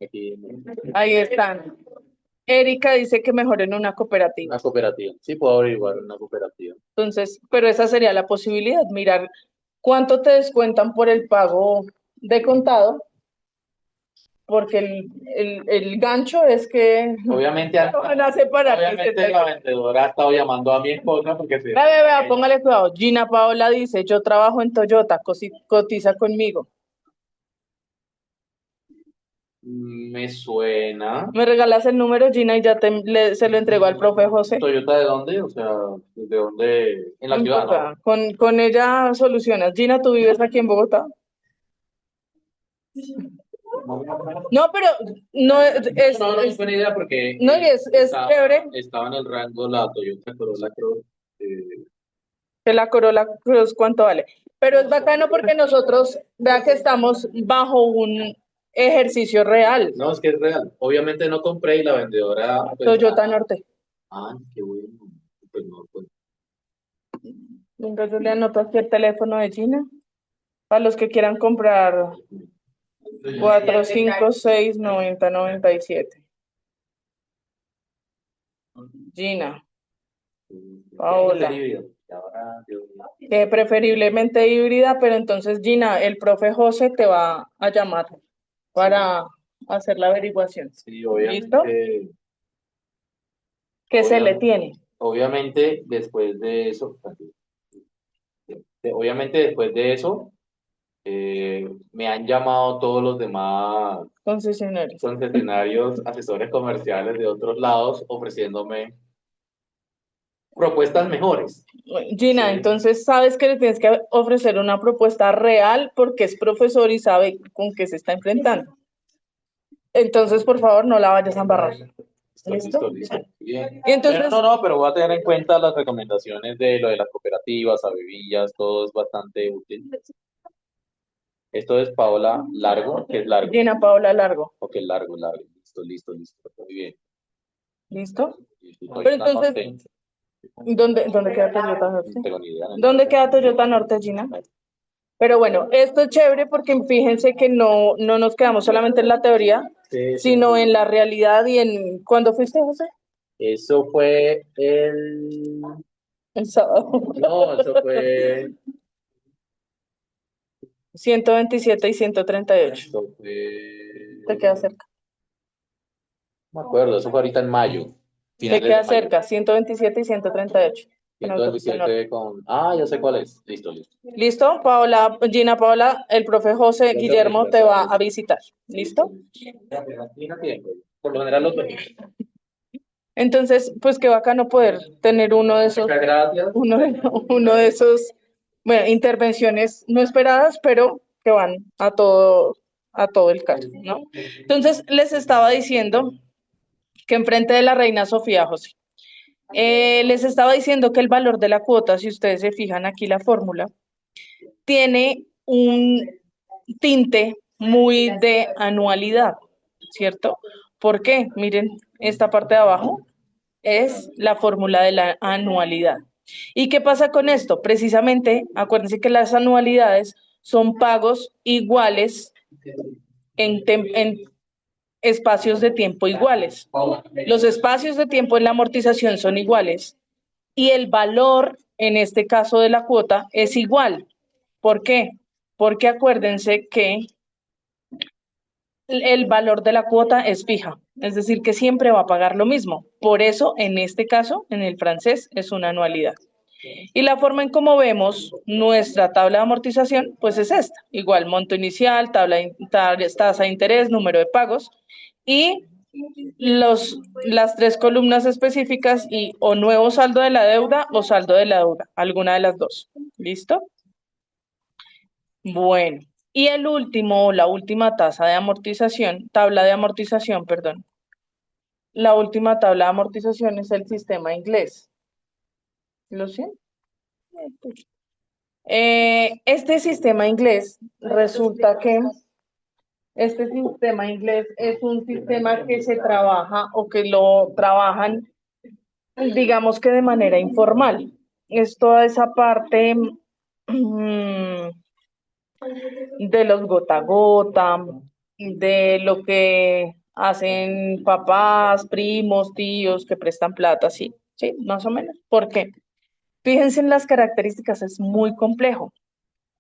Aquí, Ahí están. Erika dice que mejor en una cooperativa. una cooperativa. Sí, puedo averiguar una cooperativa. Entonces, pero esa sería la posibilidad, mirar cuánto te descuentan por el pago de contado, porque el gancho es que Obviamente, no van a separar. obviamente la vendedora ha estado llamando a mi esposa porque se... Vea, póngale cuidado. Gina Paola dice, yo trabajo en Toyota, cotiza conmigo. Me suena. Me regalas el número, Gina, y ya se lo entregó al profe José. ¿Toyota de dónde? O sea, ¿de dónde? En la No ciudad, importa, ¿no? con ella solucionas. Gina, ¿tú vives aquí en Bogotá? No, pero no es, No es buena idea porque no, y es chévere estaba en el rango la Toyota Corolla Cross. que la Corolla Cross cuánto vale. Pero es bacano porque nosotros, vea que estamos bajo ejercicio real. No, es que es real. Obviamente no compré y la vendedora, pues, Toyota Norte. qué bueno. Pues no, pues, Venga, yo le anoto aquí el teléfono de Gina. Para los que quieran comprar 456-9097. Gina, Paola. híbrido. Y ahora, Dios mío. Preferiblemente híbrida, pero entonces Gina, el profe José te va a llamar para hacer la averiguación. Sí, ¿Listo? obviamente, ¿Qué se le obviamente, tiene? obviamente después de eso, me han llamado todos los demás Concesionarios. concesionarios, asesores comerciales de otros lados ofreciéndome propuestas mejores. Gina, Sí. entonces sabes que le tienes que ofrecer una propuesta real porque es profesor y sabe con qué se está enfrentando. Entonces, por favor, no la vayas a embarrar. ¿Listo? Listo. Bien. Y entonces, Pero voy a tener en cuenta las recomendaciones de lo de las cooperativas, Avevillas, todo es bastante útil. Esto es Paola Largo, que es largo. Gina Paola Largo. Ok, largo. Listo. Muy bien. ¿Listo? Listo, Pero entonces, ¿dónde queda Toyota Norte? no tengo ni idea. ¿Dónde queda Toyota Norte, Gina? Pero bueno, esto es chévere porque fíjense que no nos quedamos solamente en la teoría, Sí. sino en la realidad y en... ¿Cuándo fuiste, José? Eso fue el... El sábado. No, eso fue... 127 y 138. Eso fue... Te queda cerca. No me acuerdo, eso fue ahorita en mayo. Te Finales de queda mayo. cerca, 127 y 138. 127 con... ya sé cuál es. Listo. ¿Listo? Paola, Gina Paola, el profe José Guillermo te va a visitar. ¿Listo? Por lo general los domingos. Entonces, pues qué bacano poder tener uno de esos, Muchas gracias. uno de esos, bueno, intervenciones no esperadas, pero que van a todo el caso, ¿no? Entonces, les estaba diciendo que enfrente de la reina Sofía, José, les estaba diciendo que el valor de la cuota, si ustedes se fijan aquí la fórmula, tiene un tinte muy de anualidad, ¿cierto? ¿Por qué? Miren, esta parte de abajo es la fórmula de la anualidad. ¿Y qué pasa con esto? Precisamente, acuérdense que las anualidades son pagos iguales en espacios de tiempo iguales. Los espacios de tiempo en la amortización son iguales y el valor, en este caso de la cuota, es igual. ¿Por qué? Porque acuérdense que el valor de la cuota es fija, es decir, que siempre va a pagar lo mismo. Por eso, en este caso, en el francés, es una anualidad. Y la forma en cómo vemos nuestra tabla de amortización, pues es esta. Igual, monto inicial, tasa de interés, número de pagos y las tres columnas específicas y o nuevo saldo de la deuda o saldo de la deuda, alguna de las dos. ¿Listo? Bueno, y el último, la última tasa de amortización, tabla de amortización, perdón. La última tabla de amortización es el sistema inglés. ¿Lo siento? Este sistema inglés resulta que este sistema inglés es un sistema que se trabaja o que lo trabajan, digamos que de manera informal. Es toda esa parte de los gota a gota, de lo que hacen papás, primos, tíos que prestan plata, sí, sí, más o menos. ¿Por qué? Fíjense en las características, es muy complejo.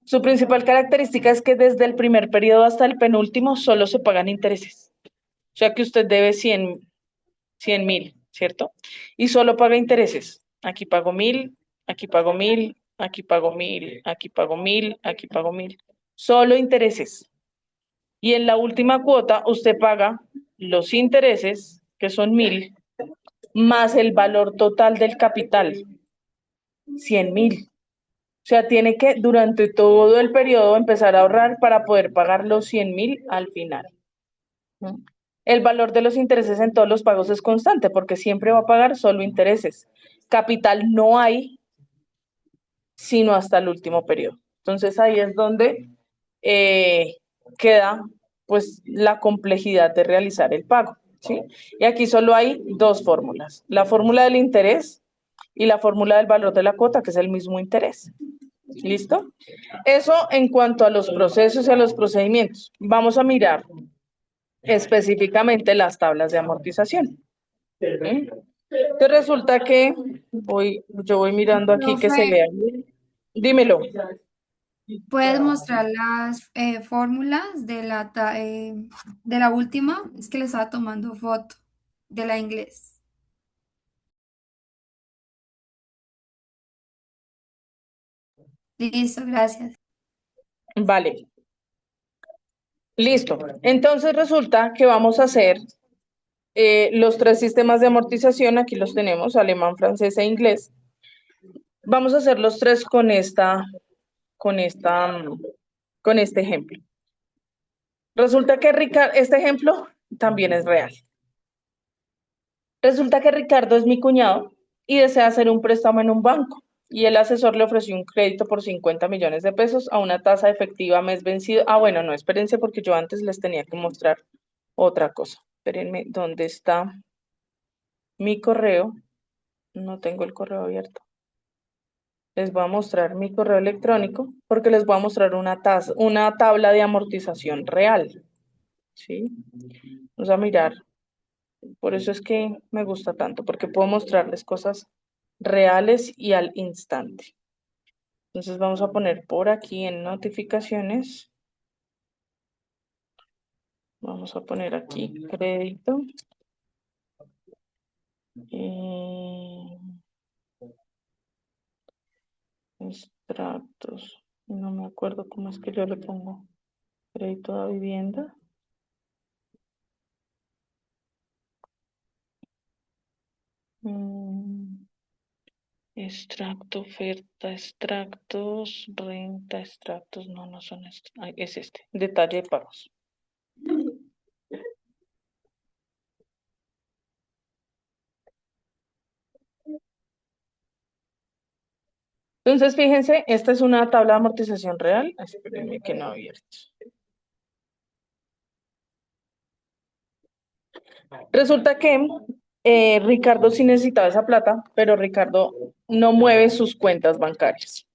Su principal característica es que desde el primer periodo hasta el penúltimo solo se pagan intereses. O sea que usted debe 100.000, ¿cierto? Y solo paga intereses. Aquí pago 1.000, aquí pago 1.000, aquí pago 1.000, aquí pago 1.000, aquí pago 1.000. Solo intereses. Y en la última cuota usted paga los intereses, que son 1.000, más el valor total del capital, 100.000. O sea, tiene que durante todo el periodo empezar a ahorrar para poder pagar los 100.000 al final. ¿No? El valor de los intereses en todos los pagos es constante porque siempre va a pagar solo intereses. Capital no hay, sino hasta el último periodo. Entonces ahí es donde queda pues la complejidad de realizar el pago, ¿sí? Y aquí solo hay dos fórmulas, la fórmula del interés y la fórmula del valor de la cuota, que es el mismo interés. ¿Listo? Eso en cuanto a los procesos y a los procedimientos. Vamos a mirar específicamente las tablas de amortización. ¿Sí? Entonces resulta que yo voy mirando aquí que se Profe, vea. Dímelo. ¿puedes mostrar las fórmulas de la última? Es que le estaba tomando foto de la inglés. Listo, gracias. Vale. Listo. Entonces resulta que vamos a hacer los tres sistemas de amortización. Aquí los tenemos, alemán, francés e inglés. Vamos a hacer los tres con esta, con este ejemplo. Resulta que este ejemplo también es real. Resulta que Ricardo es mi cuñado y desea hacer un préstamo en un banco. Y el asesor le ofreció un crédito por 50 millones de pesos a una tasa efectiva mes vencido. Ah, bueno, no, espérense porque yo antes les tenía que mostrar otra cosa. Espérenme, ¿dónde está mi correo? No tengo el correo abierto. Les voy a mostrar mi correo electrónico porque les voy a mostrar una tabla de amortización real. ¿Sí? Vamos a mirar. Por eso es que me gusta tanto, porque puedo mostrarles cosas reales y al instante. Entonces vamos a poner por aquí en notificaciones. Vamos a poner aquí crédito. Extractos. No me acuerdo cómo es que yo le pongo. Crédito a vivienda. Extracto, oferta, extractos, renta, extractos. No, no son estos. Ay, es este. Detalle de pagos. Entonces, fíjense, esta es una tabla de amortización real. Espérenme que no ha abierto. Resulta que Ricardo sí necesitaba esa plata, pero Ricardo no mueve sus cuentas bancarias.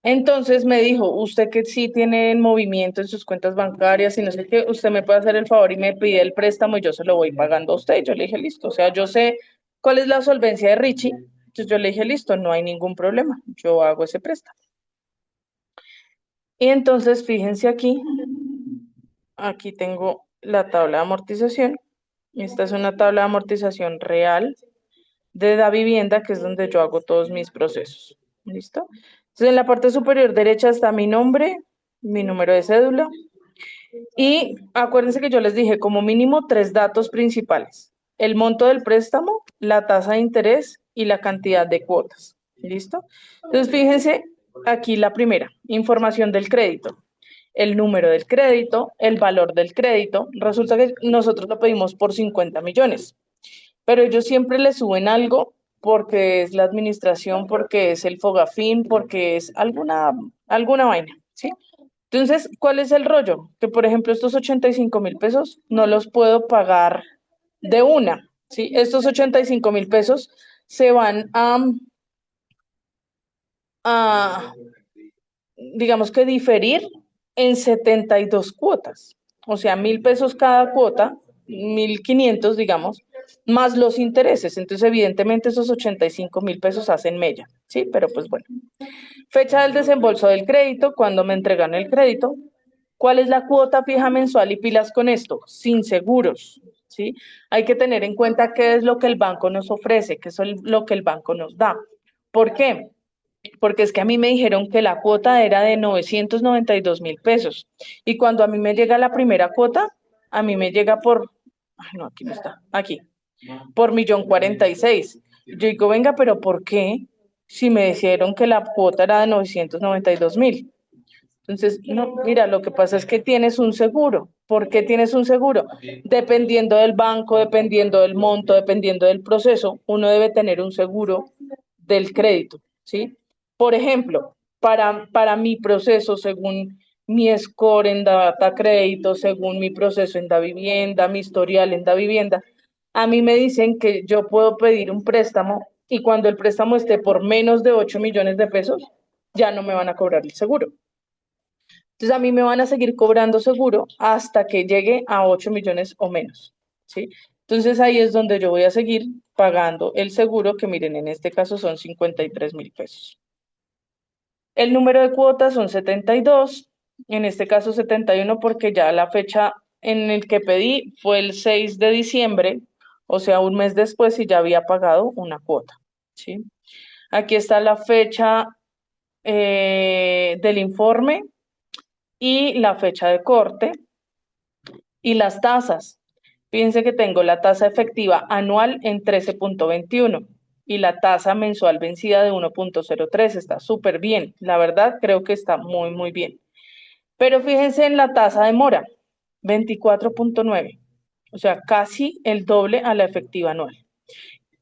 Entonces me dijo, usted que sí tiene movimiento en sus cuentas bancarias y no sé qué, usted me puede hacer el favor y me pide el préstamo y yo se lo voy pagando a usted. Yo le dije, listo, o sea, yo sé cuál es la solvencia de Richie. Entonces yo le dije, listo, no hay ningún problema, yo hago ese préstamo. Y entonces fíjense aquí tengo la tabla de amortización. Esta es una tabla de amortización real de la vivienda, que es donde yo hago todos mis procesos. ¿Listo? Entonces, en la parte superior derecha está mi nombre, mi número de cédula. Y acuérdense que yo les dije como mínimo tres datos principales. El monto del préstamo, la tasa de interés y la cantidad de cuotas. ¿Listo? Entonces, fíjense aquí la primera, información del crédito. El número del crédito, el valor del crédito. Resulta que nosotros lo pedimos por 50 millones, pero ellos siempre le suben algo porque es la administración, porque es el Fogafín, porque es alguna vaina, ¿sí? Entonces, ¿cuál es el rollo? Que, por ejemplo, estos 85.000 pesos no los puedo pagar de una, ¿sí? Estos 85.000 pesos se van a, digamos que diferir en 72 cuotas. O sea, 1.000 pesos cada cuota, 1.500, digamos, más los intereses. Entonces, evidentemente, esos 85.000 pesos hacen mella, ¿sí? Pero pues bueno. Fecha del desembolso del crédito, cuando me entregan el crédito. ¿Cuál es la cuota fija mensual y pilas con esto? Sin seguros, ¿sí? Hay que tener en cuenta qué es lo que el banco nos ofrece, qué es lo que el banco nos da. ¿Por qué? Porque es que a mí me dijeron que la cuota era de 992.000 pesos. Y cuando a mí me llega la primera cuota, a mí me llega ay no, aquí no está, aquí, por 1.046.000. Yo digo, venga, pero ¿por qué? Si me dijeron que la cuota era de 992.000. Entonces, no, mira, lo que pasa es que tienes un seguro. ¿Por qué tienes un seguro? Dependiendo del banco, dependiendo del monto, dependiendo del proceso, uno debe tener un seguro del crédito, ¿sí? Por ejemplo, para mi proceso, según mi score en data crédito, según mi proceso en Davivienda, mi historial en Davivienda, a mí me dicen que yo puedo pedir un préstamo y cuando el préstamo esté por menos de 8 millones de pesos, ya no me van a cobrar el seguro. Entonces a mí me van a seguir cobrando seguro hasta que llegue a 8 millones o menos, ¿sí? Entonces ahí es donde yo voy a seguir pagando el seguro, que miren, en este caso son 53.000 pesos. El número de cuotas son 72, en este caso 71 porque ya la fecha en el que pedí fue el 6 de diciembre, o sea, un mes después y ya había pagado una cuota, ¿sí? Aquí está la fecha del informe y la fecha de corte y las tasas. Fíjense que tengo la tasa efectiva anual en 13.21 y la tasa mensual vencida de 1.03. Está súper bien. La verdad, creo que está muy, muy bien. Pero fíjense en la tasa de mora, 24.9. O sea, casi el doble a la efectiva anual.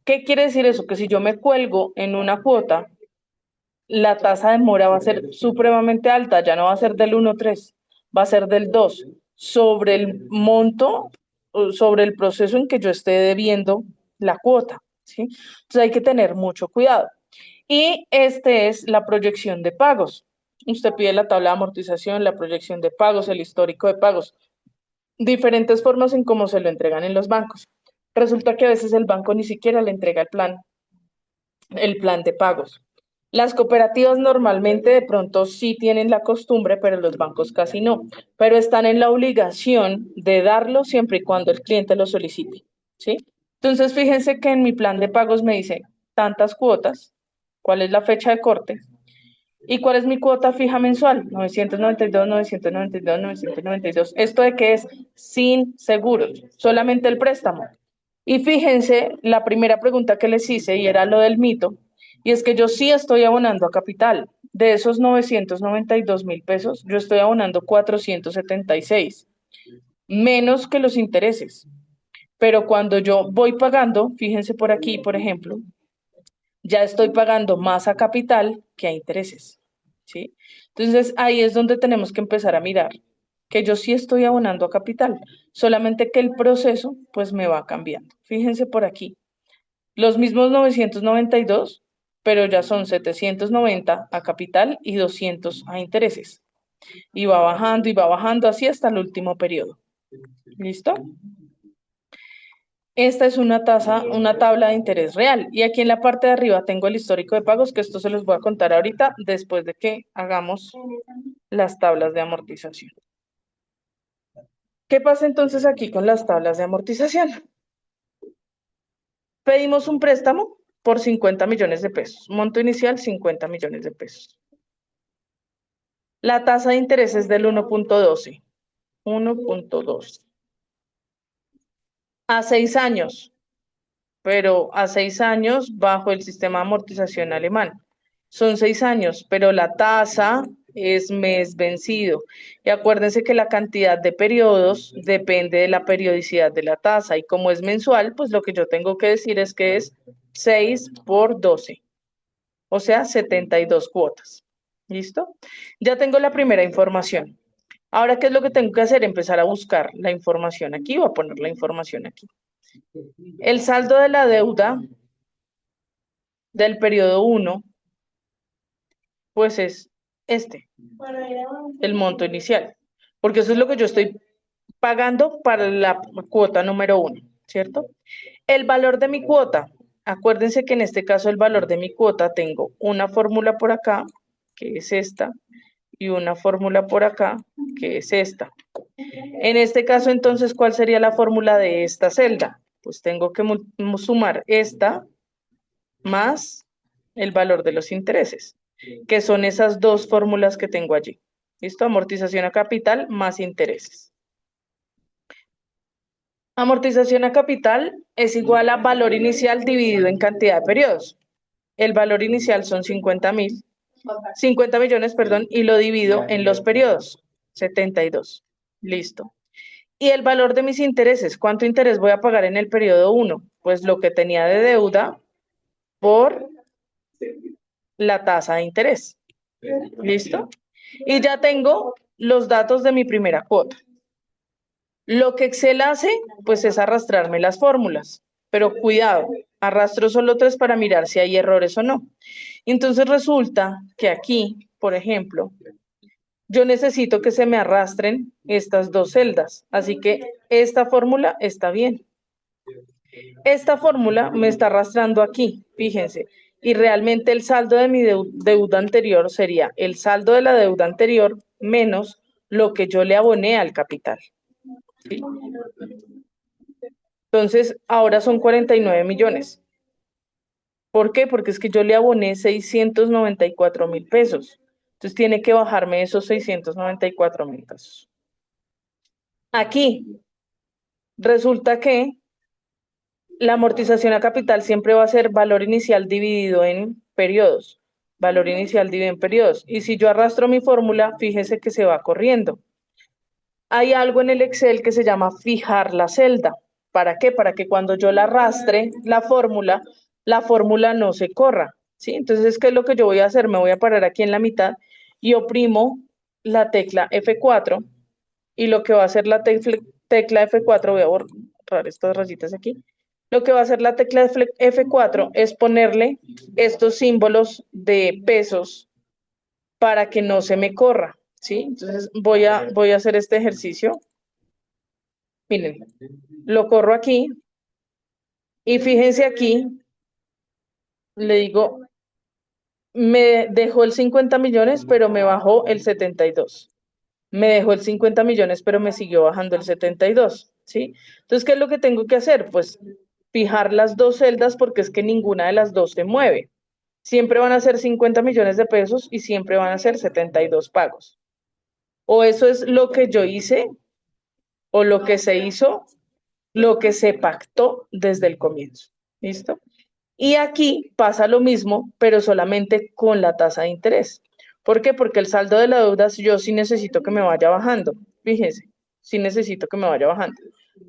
¿Qué quiere decir eso? Que si yo me cuelgo en una cuota, la tasa de mora va a ser supremamente alta, ya no va a ser del 1.3, va a ser del 2, sobre el monto, sobre el proceso en que yo esté debiendo la cuota, ¿sí? Entonces hay que tener mucho cuidado. Y este es la proyección de pagos. Usted pide la tabla de amortización, la proyección de pagos, el histórico de pagos, diferentes formas en cómo se lo entregan en los bancos. Resulta que a veces el banco ni siquiera le entrega el plan de pagos. Las cooperativas normalmente de pronto sí tienen la costumbre, pero los bancos casi no, pero están en la obligación de darlo siempre y cuando el cliente lo solicite, ¿sí? Entonces, fíjense que en mi plan de pagos me dice tantas cuotas, cuál es la fecha de corte y cuál es mi cuota fija mensual, 992, 992, 992. ¿Esto de qué es? Sin seguros, solamente el préstamo. Y fíjense, la primera pregunta que les hice, y era lo del mito, y es que yo sí estoy abonando a capital. De esos 992.000 pesos, yo estoy abonando 476, menos que los intereses. Pero cuando yo voy pagando, fíjense por aquí, por ejemplo, ya estoy pagando más a capital que a intereses, ¿sí? Entonces ahí es donde tenemos que empezar a mirar que yo sí estoy abonando a capital, solamente que el proceso pues me va cambiando. Fíjense por aquí, los mismos 992, pero ya son 790 a capital y 200 a intereses. Y va bajando así hasta el último periodo. ¿Listo? Esta es una tasa, una tabla de interés real. Y aquí en la parte de arriba tengo el histórico de pagos, que esto se los voy a contar ahorita después de que hagamos las tablas de amortización. ¿Qué pasa entonces aquí con las tablas de amortización? Pedimos un préstamo por 50 millones de pesos. Monto inicial 50 millones de pesos. La tasa de interés es del 1.12. 1.2. A 6 años, pero a 6 años bajo el sistema de amortización alemán. Son 6 años, pero la tasa es mes vencido. Y acuérdense que la cantidad de periodos depende de la periodicidad de la tasa. Y como es mensual, pues lo que yo tengo que decir es que es 6 por 12, o sea, 72 cuotas. ¿Listo? Ya tengo la primera información. Ahora, ¿qué es lo que tengo que hacer? Empezar a buscar la información aquí. Voy a poner la información aquí. El saldo de la deuda del periodo 1, pues es este, el monto inicial, porque eso es lo que yo estoy pagando para la cuota número 1, ¿cierto? El valor de mi cuota, acuérdense que en este caso el valor de mi cuota tengo una fórmula por acá, que es esta, y una fórmula por acá, que es esta. En este caso, entonces, ¿cuál sería la fórmula de esta celda? Pues tengo que sumar esta más el valor de los intereses, que son esas dos fórmulas que tengo allí. ¿Listo? Amortización a capital más intereses. Amortización a capital es igual a valor inicial dividido en cantidad de periodos. El valor inicial son 50 millones, perdón, y lo divido en los periodos, 72. Listo. Y el valor de mis intereses, ¿cuánto interés voy a pagar en el periodo 1? Pues lo que tenía de deuda por la tasa de interés. ¿Listo? Y ya tengo los datos de mi primera cuota. Lo que Excel hace, pues es arrastrarme las fórmulas, pero cuidado, arrastro solo 3 para mirar si hay errores o no. Entonces resulta que aquí, por ejemplo, yo necesito que se me arrastren estas 2 celdas, así que esta fórmula está bien. Esta fórmula me está arrastrando aquí, fíjense, y realmente el saldo de mi deuda anterior sería el saldo de la deuda anterior menos lo que yo le aboné al capital. ¿Sí? Entonces, ahora son 49 millones. ¿Por qué? Porque es que yo le aboné 694.000 pesos. Entonces, tiene que bajarme esos 694.000 pesos. Aquí, resulta que la amortización a capital siempre va a ser valor inicial dividido en periodos. Valor inicial dividido en periodos. Y si yo arrastro mi fórmula, fíjese que se va corriendo. Hay algo en el Excel que se llama fijar la celda. ¿Para qué? Para que cuando yo la arrastre, la fórmula no se corra. ¿Sí? Entonces, ¿qué es lo que yo voy a hacer? Me voy a parar aquí en la mitad y oprimo la tecla F4 y lo que va a hacer la tecla F4, voy a borrar estas rayitas aquí, lo que va a hacer la tecla F4 es ponerle estos símbolos de pesos para que no se me corra, ¿sí? Entonces voy a hacer este ejercicio. Miren, lo corro aquí y fíjense aquí, le digo, me dejó el 50 millones, pero me bajó el 72. Me dejó el 50 millones, pero me siguió bajando el 72, ¿sí? Entonces, ¿qué es lo que tengo que hacer? Pues fijar las 2 celdas porque es que ninguna de las 2 se mueve. Siempre van a ser 50 millones de pesos y siempre van a ser 72 pagos. O eso es lo que yo hice, o lo que se hizo, lo que se pactó desde el comienzo. ¿Listo? Y aquí pasa lo mismo, pero solamente con la tasa de interés. ¿Por qué? Porque el saldo de la deuda yo sí necesito que me vaya bajando. Fíjense, sí necesito que me vaya bajando.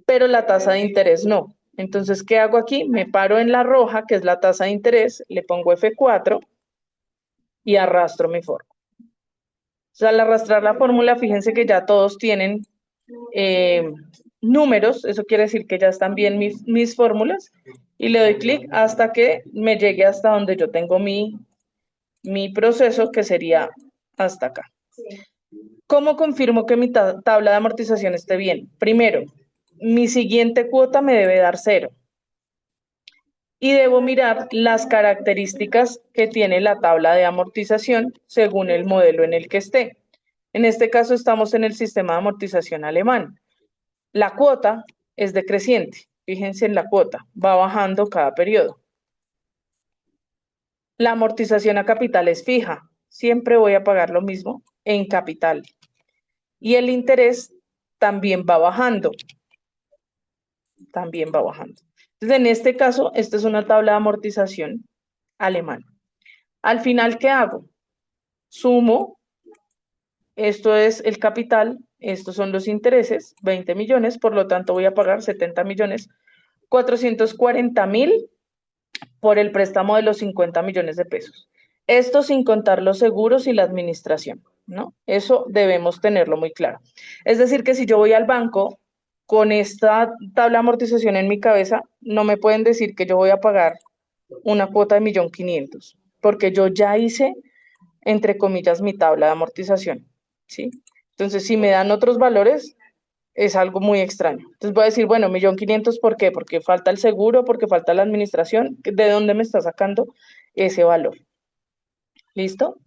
Pero la tasa de interés no. Entonces, ¿qué hago aquí? Me paro en la roja, que es la tasa de interés, le pongo F4 y arrastro mi fórmula. O sea, al arrastrar la fórmula, fíjense que ya todos tienen números, eso quiere decir que ya están bien mis fórmulas, y le doy clic hasta que me llegue hasta donde yo tengo mi proceso, que sería hasta acá. ¿Cómo confirmo que mi tabla de amortización esté bien? Primero, mi siguiente cuota me debe dar 0. Y debo mirar las características que tiene la tabla de amortización según el modelo en el que esté. En este caso estamos en el sistema de amortización alemán. La cuota es decreciente. Fíjense en la cuota, va bajando cada periodo. La amortización a capital es fija. Siempre voy a pagar lo mismo en capital. Y el interés también va bajando. También va bajando. Entonces, en este caso, esta es una tabla de amortización alemana. Al final, ¿qué hago? Sumo, esto es el capital, estos son los intereses, 20 millones, por lo tanto voy a pagar 70 millones, 440.000 por el préstamo de los 50 millones de pesos. Esto sin contar los seguros y la administración, ¿no? Eso debemos tenerlo muy claro. Es decir, que si yo voy al banco con esta tabla de amortización en mi cabeza, no me pueden decir que yo voy a pagar una cuota de 1.500.000, porque yo ya hice, entre comillas, mi tabla de amortización, ¿sí? Entonces, si me dan otros valores, es algo muy extraño. Entonces voy a decir, bueno, 1.500.000, ¿por qué? Porque falta el seguro, porque falta la administración. ¿De dónde me está sacando ese valor? ¿Listo?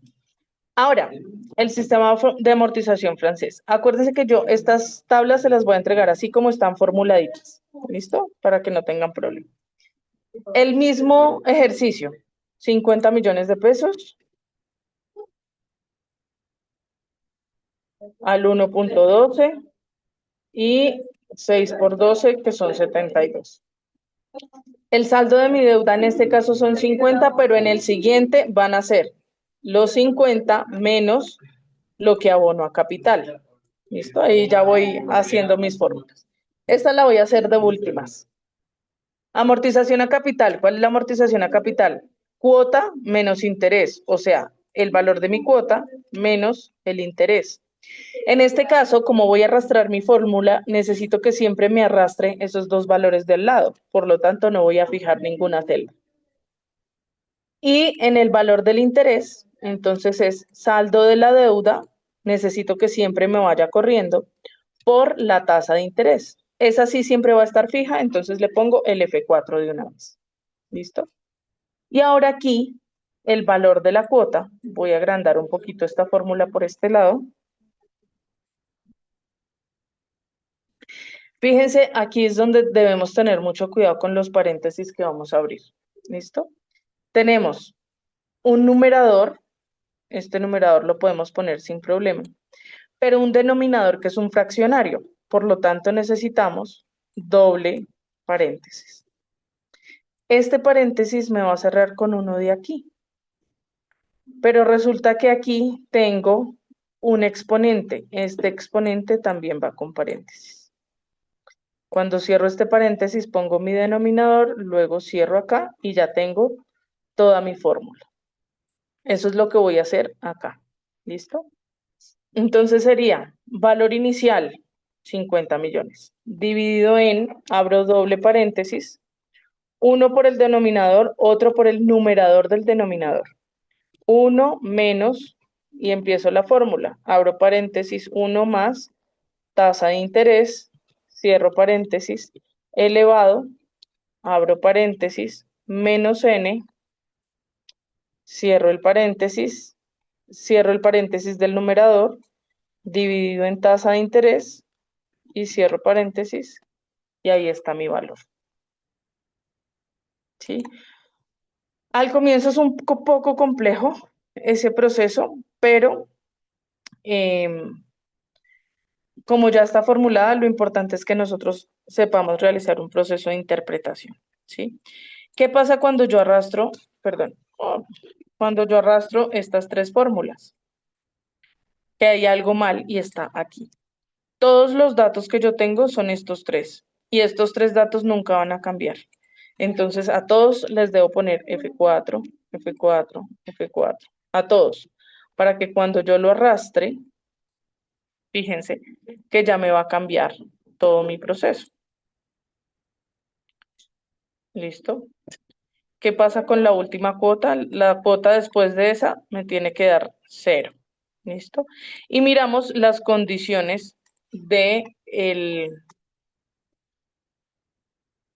Ahora, el sistema de amortización francés. Acuérdense que yo estas tablas se las voy a entregar así como están formuladitas. ¿Listo? Para que no tengan problema. El mismo ejercicio, 50 millones de pesos al 1.12 y 6 por 12, que son 72. El saldo de mi deuda en este caso son 50, pero en el siguiente van a ser los 50 menos lo que abono a capital. ¿Listo? Ahí ya voy haciendo mis fórmulas. Esta la voy a hacer de últimas. Amortización a capital. ¿Cuál es la amortización a capital? Cuota menos interés, o sea, el valor de mi cuota menos el interés. En este caso, como voy a arrastrar mi fórmula, necesito que siempre me arrastre esos dos valores del lado. Por lo tanto, no voy a fijar ninguna celda. Y en el valor del interés, entonces es saldo de la deuda, necesito que siempre me vaya corriendo por la tasa de interés. Esa sí siempre va a estar fija, entonces le pongo el F4 de una vez. ¿Listo? Y ahora aquí, el valor de la cuota, voy a agrandar un poquito esta fórmula por este lado. Fíjense, aquí es donde debemos tener mucho cuidado con los paréntesis que vamos a abrir. ¿Listo? Tenemos un numerador, este numerador lo podemos poner sin problema, pero un denominador que es un fraccionario. Por lo tanto, necesitamos doble paréntesis. Este paréntesis me va a cerrar con uno de aquí, pero resulta que aquí tengo un exponente. Este exponente también va con paréntesis. Cuando cierro este paréntesis, pongo mi denominador, luego cierro acá y ya tengo toda mi fórmula. Eso es lo que voy a hacer acá. ¿Listo? Entonces sería valor inicial, 50 millones, dividido en, abro doble paréntesis, uno por el denominador, otro por el numerador del denominador. 1 menos, y empiezo la fórmula. Abro paréntesis, 1 más tasa de interés, cierro paréntesis, elevado, abro paréntesis, menos n, cierro el paréntesis, cierro el paréntesis del numerador, dividido en tasa de interés, y cierro paréntesis, y ahí está mi valor. ¿Sí? Al comienzo es un poco complejo ese proceso, pero como ya está formulada, lo importante es que nosotros sepamos realizar un proceso de interpretación, ¿sí? ¿Qué pasa cuando yo arrastro, perdón, cuando yo arrastro estas tres fórmulas? Que hay algo mal y está aquí. Todos los datos que yo tengo son estos tres, y estos tres datos nunca van a cambiar. Entonces, a todos les debo poner F4, F4, F4, a todos, para que cuando yo lo arrastre, fíjense que ya me va a cambiar todo mi proceso. ¿Listo? ¿Qué pasa con la última cuota? La cuota después de esa me tiene que dar 0. ¿Listo? Y miramos las condiciones de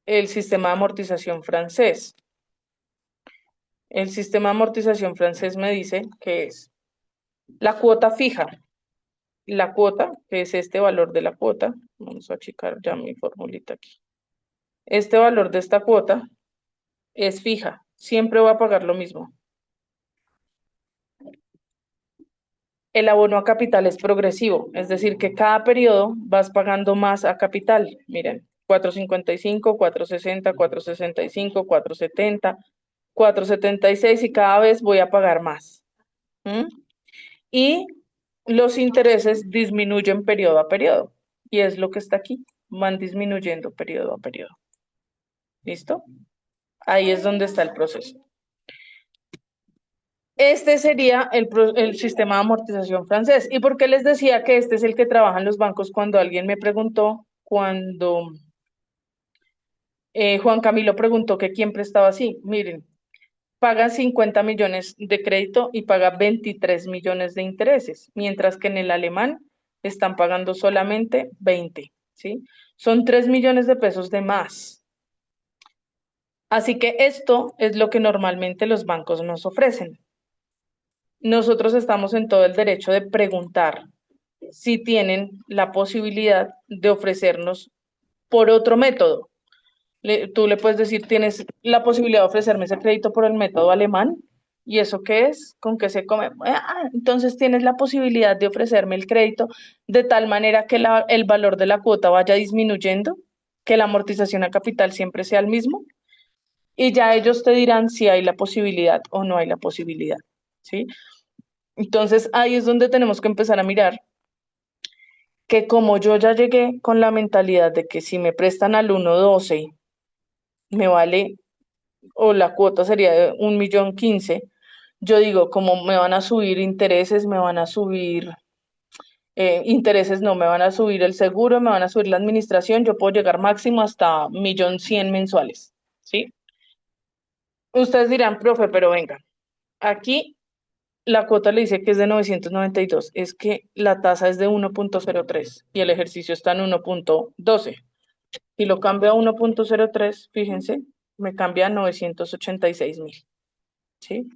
el sistema de amortización francés. El sistema de amortización francés me dice que es la cuota fija. La cuota, que es este valor de la cuota, vamos a achicar ya mi formulita aquí. Este valor de esta cuota es fija, siempre voy a pagar lo mismo. El abono a capital es progresivo, es decir, que cada periodo vas pagando más a capital. Miren, 4.55, 4.60, 4.65, 4.70, 4.76 y cada vez voy a pagar más. ¿Mm? Y los intereses disminuyen periodo a periodo. Y es lo que está aquí, van disminuyendo periodo a periodo. ¿Listo? Ahí es donde está el proceso. Este sería el sistema de amortización francés. ¿Y por qué les decía que este es el que trabaja en los bancos? Cuando alguien me preguntó, cuando Juan Camilo preguntó que quién prestaba así. Miren, paga 50 millones de crédito y paga 23 millones de intereses, mientras que en el alemán están pagando solamente 20, ¿sí? Son 3 millones de pesos de más. Así que esto es lo que normalmente los bancos nos ofrecen. Nosotros estamos en todo el derecho de preguntar si tienen la posibilidad de ofrecernos por otro método. Tú le puedes decir, tienes la posibilidad de ofrecerme ese crédito por el método alemán. ¿Y eso qué es? ¿Con qué se come? Entonces tienes la posibilidad de ofrecerme el crédito de tal manera que el valor de la cuota vaya disminuyendo, que la amortización a capital siempre sea el mismo, y ya ellos te dirán si hay la posibilidad o no hay la posibilidad, ¿sí? Entonces ahí es donde tenemos que empezar a mirar que como yo ya llegué con la mentalidad de que si me prestan al 1.12 me vale, o la cuota sería de 1.015.000, yo digo, como me van a subir intereses, me van a subir Intereses no, me van a subir el seguro, me van a subir la administración, yo puedo llegar máximo hasta 1.100.000 mensuales, ¿sí? Ustedes dirán, profe, pero venga, aquí la cuota le dice que es de 992, es que la tasa es de 1.03 y el ejercicio está en 1.12. Si lo cambio a 1.03, fíjense, me cambia a 986.000, ¿sí?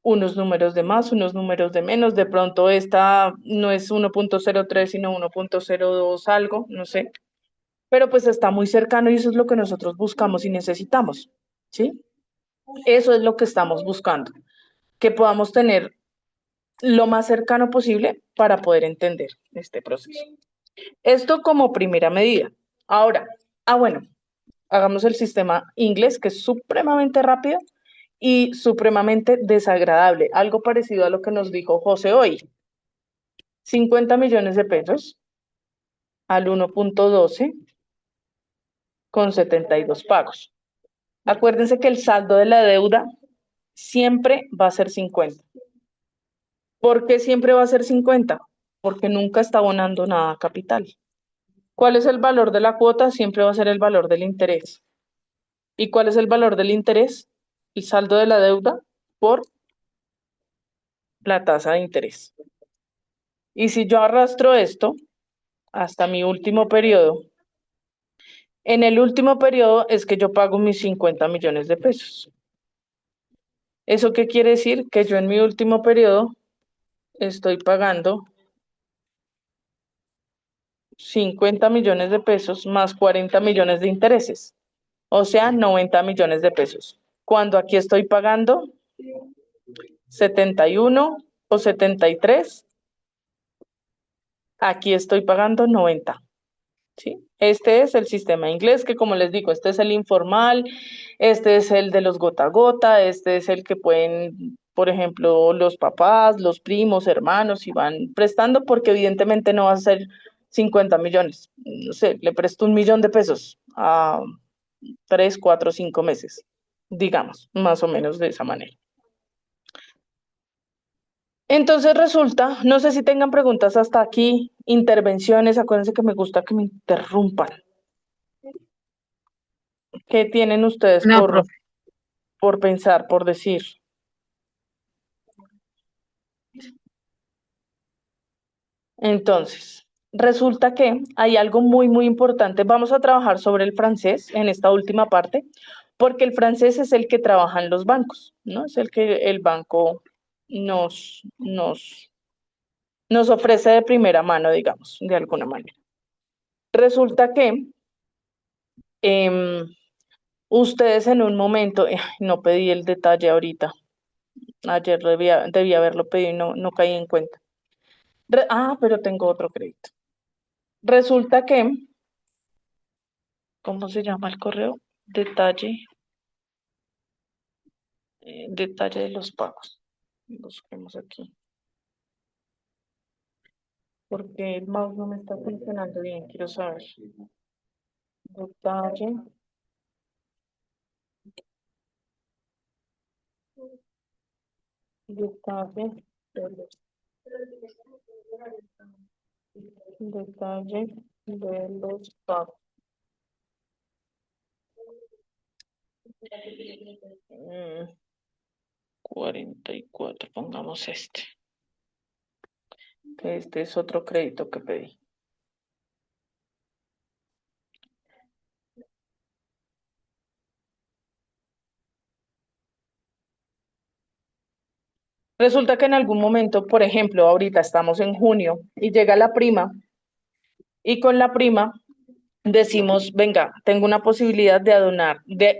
Unos números de más, unos números de menos, de pronto esta no es 1.03 sino 1.02 algo, no sé, pero pues está muy cercano y eso es lo que nosotros buscamos y necesitamos, ¿sí? Eso es lo que estamos buscando, que podamos tener lo más cercano posible para poder entender este proceso. Esto como primera medida. Ahora, bueno, hagamos el sistema inglés, que es supremamente rápido y supremamente desagradable, algo parecido a lo que nos dijo José hoy. 50 millones de pesos al 1.12 con 72 pagos. Acuérdense que el saldo de la deuda siempre va a ser 50. ¿Por qué siempre va a ser 50? Porque nunca está abonando nada a capital. ¿Cuál es el valor de la cuota? Siempre va a ser el valor del interés. ¿Y cuál es el valor del interés? El saldo de la deuda por la tasa de interés. Y si yo arrastro esto hasta mi último periodo, en el último periodo es que yo pago mis 50 millones de pesos. ¿Eso qué quiere decir? Que yo en mi último periodo estoy pagando 50 millones de pesos más 40 millones de intereses, o sea, 90 millones de pesos. Cuando aquí estoy pagando 71 o 73, aquí estoy pagando 90. ¿Sí? Este es el sistema inglés, que como les digo, este es el informal, este es el de los gota a gota, este es el que pueden, por ejemplo, los papás, los primos, hermanos, y van prestando, porque evidentemente no va a ser 50 millones. No sé, le presto 1.000.000 de pesos a 3, 4, 5 meses, digamos, más o menos de esa manera. Entonces resulta, no sé si tengan preguntas hasta aquí, intervenciones, acuérdense que me gusta que me interrumpan. ¿Qué tienen ustedes No, profe. por pensar, por decir? Entonces, resulta que hay algo muy, muy importante. Vamos a trabajar sobre el francés en esta última parte, porque el francés es el que trabaja en los bancos, ¿no? Es el que el banco nos ofrece de primera mano, digamos, de alguna manera. Resulta que ustedes en un momento, no pedí el detalle ahorita, ayer debía haberlo pedido y no caí en cuenta. Pero tengo otro crédito. Resulta que, ¿cómo se llama el correo? Detalle de los pagos. Busquemos aquí. Porque el mouse no me está funcionando bien, quiero saber. Detalle. Detalle de los, detalle de los pagos. 44, pongamos este. Que este es otro crédito que pedí. Resulta que en algún momento, por ejemplo, ahorita estamos en junio y llega la prima y con la prima decimos, venga, tengo una posibilidad de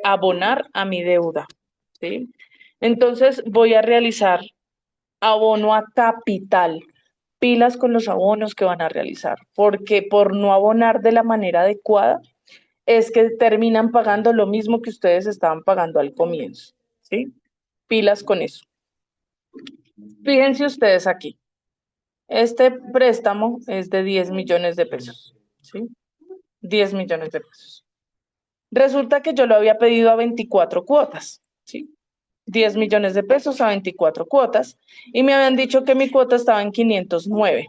abonar a mi deuda, ¿sí? Entonces voy a realizar abono a capital. Pilas con los abonos que van a realizar, porque por no abonar de la manera adecuada es que terminan pagando lo mismo que ustedes estaban pagando al comienzo, ¿sí? Pilas con eso. Fíjense ustedes aquí. Este préstamo es de 10 millones de pesos, ¿sí? 10 millones de pesos. Resulta que yo lo había pedido a 24 cuotas, ¿sí? 10 millones de pesos a 24 cuotas y me habían dicho que mi cuota estaba en 509.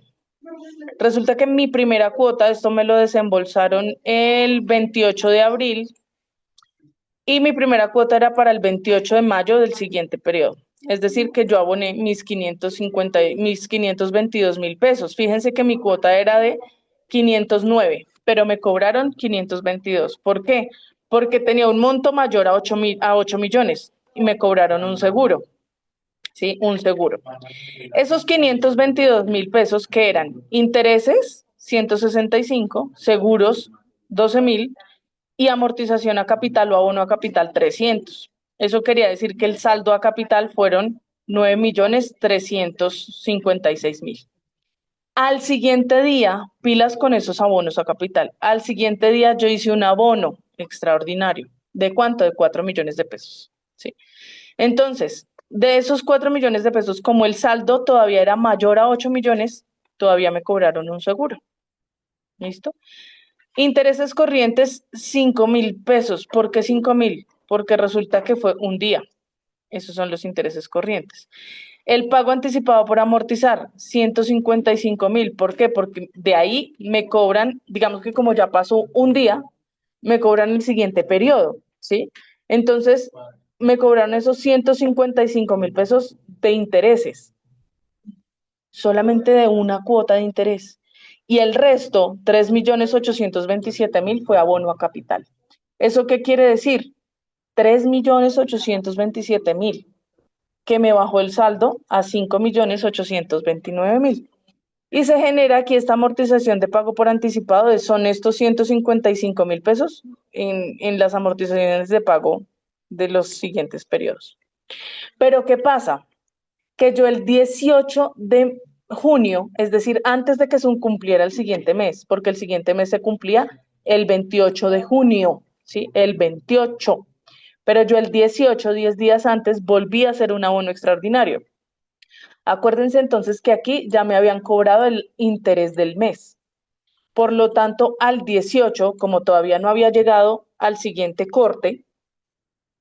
Resulta que mi primera cuota, esto me lo desembolsaron el 28 de abril y mi primera cuota era para el 28 de mayo del siguiente periodo. Es decir, que yo aboné mis 522.000 pesos. Fíjense que mi cuota era de 509, pero me cobraron 522. ¿Por qué? Porque tenía un monto mayor a 8 millones y me cobraron un seguro. ¿Sí? Un seguro. Esos 522.000 pesos que eran intereses, 165, seguros, 12.000 y amortización a capital o abono a capital, 300. Eso quería decir que el saldo a capital fueron 9.356.000. Al siguiente día, pilas con esos abonos a capital. Al siguiente día yo hice un abono extraordinario. ¿De cuánto? De 4 millones de pesos. ¿Sí? Entonces, de esos 4 millones de pesos, como el saldo todavía era mayor a 8 millones, todavía me cobraron un seguro. ¿Listo? Intereses corrientes, 5.000 pesos. ¿Por qué 5.000? Porque resulta que fue un día. Esos son los intereses corrientes. El pago anticipado por amortizar, 155.000. ¿Por qué? Porque de ahí me cobran, digamos que como ya pasó un día, me cobran el siguiente periodo, ¿sí? Entonces, me cobraron esos 155.000 pesos de intereses, solamente de una cuota de interés. Y el resto, 3.827.000, fue abono a capital. ¿Eso qué quiere decir? 3.827.000, que me bajó el saldo a 5.829.000. Y se genera aquí esta amortización de pago por anticipado, son estos 155.000 pesos en las amortizaciones de pago de los siguientes periodos. Pero ¿qué pasa? Que yo el 18 de junio, es decir, antes de que se cumpliera el siguiente mes, porque el siguiente mes se cumplía el 28 de junio, ¿sí? El 28. Pero yo el 18, 10 días antes, volví a hacer un abono extraordinario. Acuérdense entonces que aquí ya me habían cobrado el interés del mes. Por lo tanto, al 18, como todavía no había llegado al siguiente corte,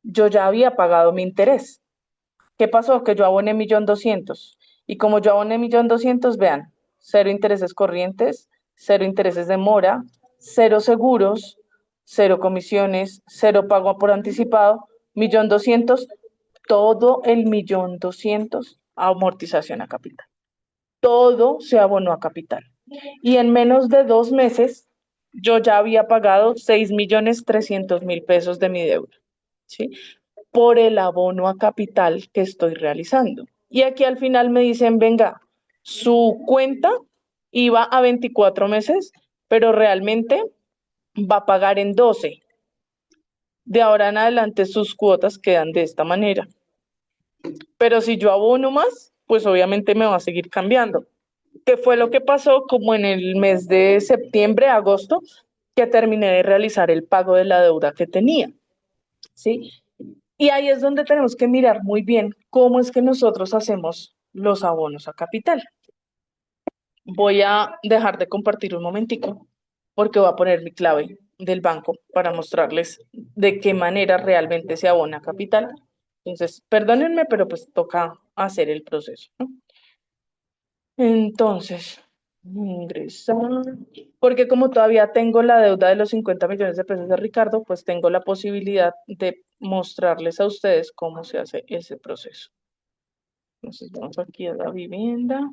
yo ya había pagado mi interés. ¿Qué pasó? Que yo aboné 1.200.000. Y como yo aboné 1.200.000, vean, cero intereses corrientes, cero intereses de mora, cero seguros, cero comisiones, cero pago por anticipado, 1.200.000, todo el 1.200.000 amortización a capital. Todo se abonó a capital. Y en menos de 2 meses, yo ya había pagado 6.300.000 pesos de mi deuda, ¿sí? Por el abono a capital que estoy realizando. Y aquí al final me dicen, venga, su cuenta iba a 24 meses, pero realmente va a pagar en 12. De ahora en adelante sus cuotas quedan de esta manera. Pero si yo abono más, pues obviamente me va a seguir cambiando. ¿Qué fue lo que pasó? Como en el mes de septiembre, agosto, que terminé de realizar el pago de la deuda que tenía, ¿sí? Y ahí es donde tenemos que mirar muy bien cómo es que nosotros hacemos los abonos a capital. Voy a dejar de compartir un momentico porque voy a poner mi clave del banco para mostrarles de qué manera realmente se abona a capital. Entonces, perdónenme, pero pues toca hacer el proceso, ¿no? Entonces, ingresar, porque como todavía tengo la deuda de los 50 millones de pesos de Ricardo, pues tengo la posibilidad de mostrarles a ustedes cómo se hace ese proceso. Entonces, vamos aquí a la vivienda,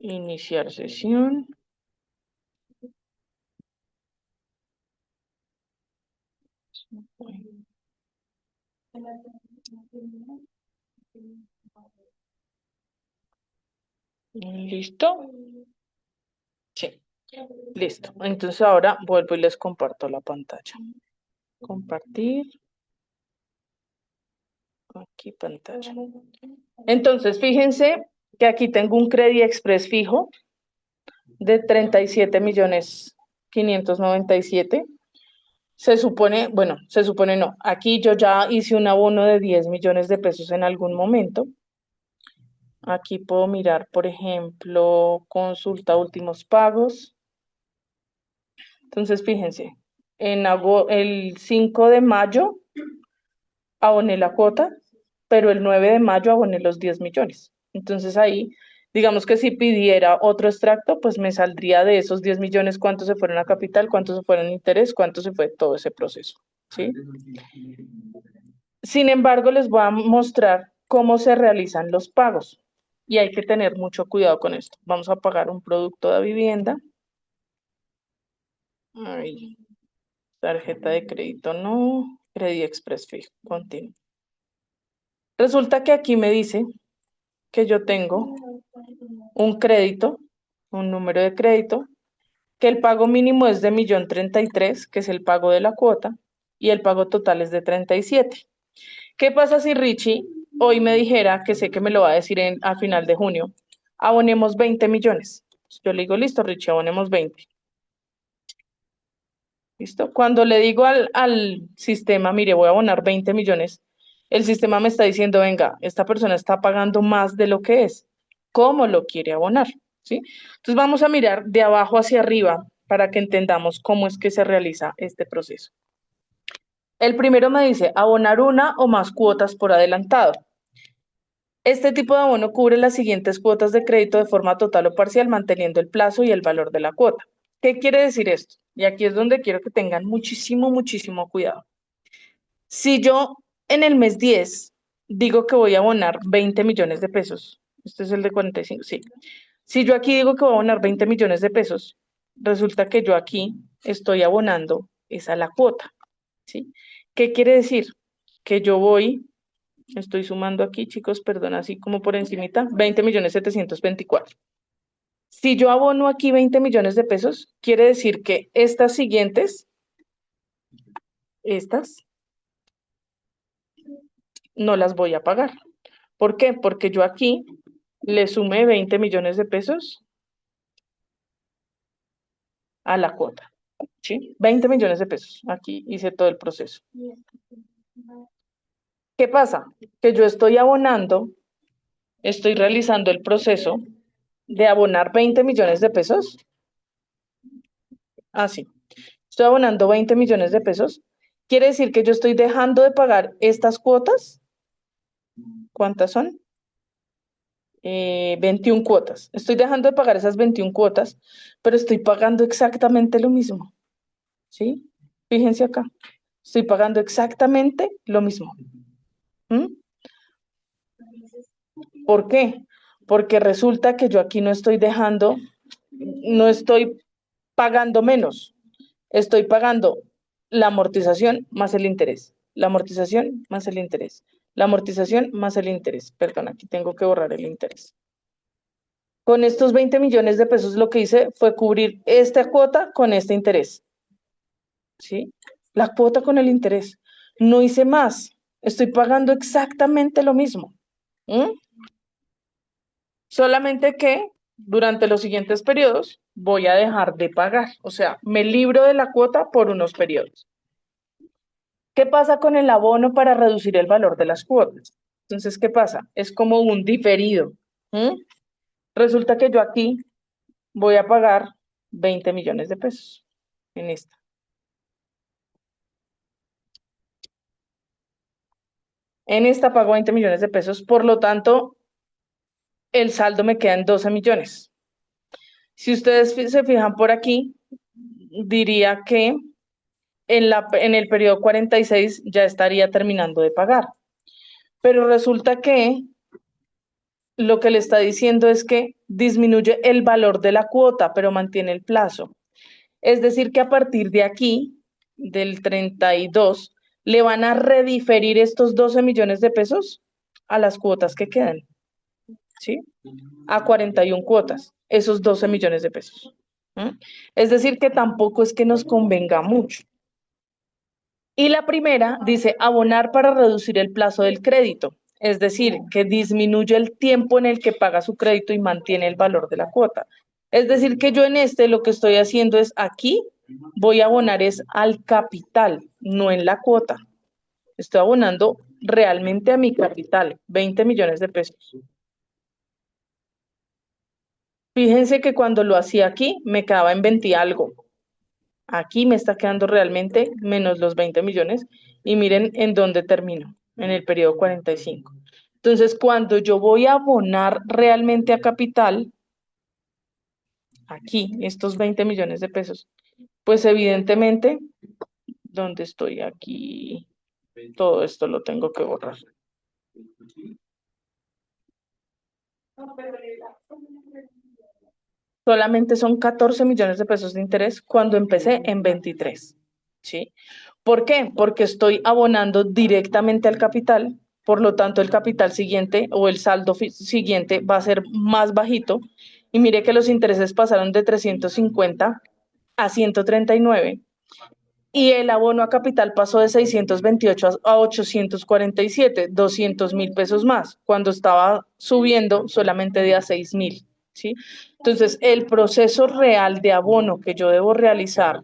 iniciar sesión. ¿Listo? Sí, listo. Entonces ahora vuelvo y les comparto la pantalla. Compartir. Aquí pantalla. Entonces, fíjense que aquí tengo un Credit Express fijo de 37.597.000. Se supone, bueno, se supone no. Aquí yo ya hice un abono de 10 millones de pesos en algún momento. Aquí puedo mirar, por ejemplo, consulta últimos pagos. Entonces, fíjense, el 5 de mayo aboné la cuota, pero el 9 de mayo aboné los 10 millones. Entonces ahí Digamos que si pidiera otro extracto, pues me saldría de esos 10 millones cuánto se fueron a capital, cuánto se fueron a interés, cuánto se fue todo ese proceso, ¿sí? Sin embargo, les voy a mostrar cómo se realizan los pagos y hay que tener mucho cuidado con esto. Vamos a pagar un producto de vivienda. Ay, tarjeta de crédito no, Credit Express fijo, continuo. Resulta que aquí me dice que yo tengo un crédito, un número de crédito, que el pago mínimo es de 1.033.000, que es el pago de la cuota, y el pago total es de 37. ¿Qué pasa si Richie hoy me dijera, que sé que me lo va a decir a final de junio, abonemos 20 millones? Yo le digo, listo, Richie, abonemos 20. ¿Listo? Cuando le digo al sistema, mire, voy a abonar 20 millones, el sistema me está diciendo, venga, esta persona está pagando más de lo que es. ¿Cómo lo quiere abonar? ¿Sí? Entonces vamos a mirar de abajo hacia arriba para que entendamos cómo es que se realiza este proceso. El primero me dice abonar una o más cuotas por adelantado. Este tipo de abono cubre las siguientes cuotas de crédito de forma total o parcial, manteniendo el plazo y el valor de la cuota. ¿Qué quiere decir esto? Y aquí es donde quiero que tengan muchísimo, muchísimo cuidado. Si yo en el mes 10 digo que voy a abonar 20 millones de pesos, este es el de 45, sí. Si yo aquí digo que voy a abonar 20 millones de pesos, resulta que yo aquí estoy abonando esa la cuota, ¿sí? ¿Qué quiere decir? Que yo voy, estoy sumando aquí, chicos, perdón, así como por encimita, 20.724.000. Si yo abono aquí 20 millones de pesos, quiere decir que estas siguientes, estas, no las voy a pagar. ¿Por qué? Porque yo aquí le sumé 20 millones de pesos a la cuota, ¿sí? 20 millones de pesos. Aquí hice todo el proceso. ¿Qué pasa? Que yo estoy abonando, estoy realizando el proceso de abonar 20 millones de pesos. Así. Estoy abonando 20 millones de pesos. Quiere decir que yo estoy dejando de pagar estas cuotas. ¿Cuántas son? 21 cuotas. Estoy dejando de pagar esas 21 cuotas, pero estoy pagando exactamente lo mismo. ¿Sí? Fíjense acá. Estoy pagando exactamente lo mismo. ¿Mm? ¿Por qué? Porque resulta que yo aquí no estoy dejando, no estoy pagando menos. Estoy pagando la amortización más el interés. La amortización más el interés. La amortización más el interés. Perdón, aquí tengo que borrar el interés. Con estos 20 millones de pesos lo que hice fue cubrir esta cuota con este interés. ¿Sí? La cuota con el interés. No hice más. Estoy pagando exactamente lo mismo. ¿Mm? Solamente que durante los siguientes periodos voy a dejar de pagar. O sea, me libro de la cuota por unos periodos. ¿Qué pasa con el abono para reducir el valor de las cuotas? Entonces, ¿qué pasa? Es como un diferido. ¿Mm? Resulta que yo aquí voy a pagar 20 millones de pesos en esta. En esta pago 20 millones de pesos, por lo tanto, el saldo me queda en 12 millones. Si ustedes se fijan por aquí, diría que en el periodo 46 ya estaría terminando de pagar. Pero resulta que lo que le está diciendo es que disminuye el valor de la cuota, pero mantiene el plazo. Es decir, que a partir de aquí, del 32, le van a rediferir estos 12 millones de pesos a las cuotas que quedan, ¿sí? A 41 cuotas, esos 12 millones de pesos. ¿Mm? Es decir, que tampoco es que nos convenga mucho. Y la primera dice abonar para reducir el plazo del crédito, es decir, que disminuye el tiempo en el que paga su crédito y mantiene el valor de la cuota. Es decir, que yo en este lo que estoy haciendo es aquí voy a abonar es al capital, no en la cuota. Estoy abonando realmente a mi capital, 20 millones de pesos. Fíjense que cuando lo hacía aquí me quedaba en 20 y algo. Aquí me está quedando realmente menos los 20 millones y miren en dónde termino, en el periodo 45. Entonces, cuando yo voy a abonar realmente a capital, aquí, estos 20 millones de pesos, pues evidentemente, ¿dónde estoy aquí? Todo esto lo tengo que borrar. Solamente son 14 millones de pesos de interés cuando empecé en 23, ¿sí? ¿Por qué? Porque estoy abonando directamente al capital, por lo tanto el capital siguiente o el saldo siguiente va a ser más bajito. Y mire que los intereses pasaron de 350 a 139 y el abono a capital pasó de 628 a 847, 200.000 pesos más, cuando estaba subiendo solamente de a 6.000, ¿sí? Entonces, el proceso real de abono que yo debo realizar,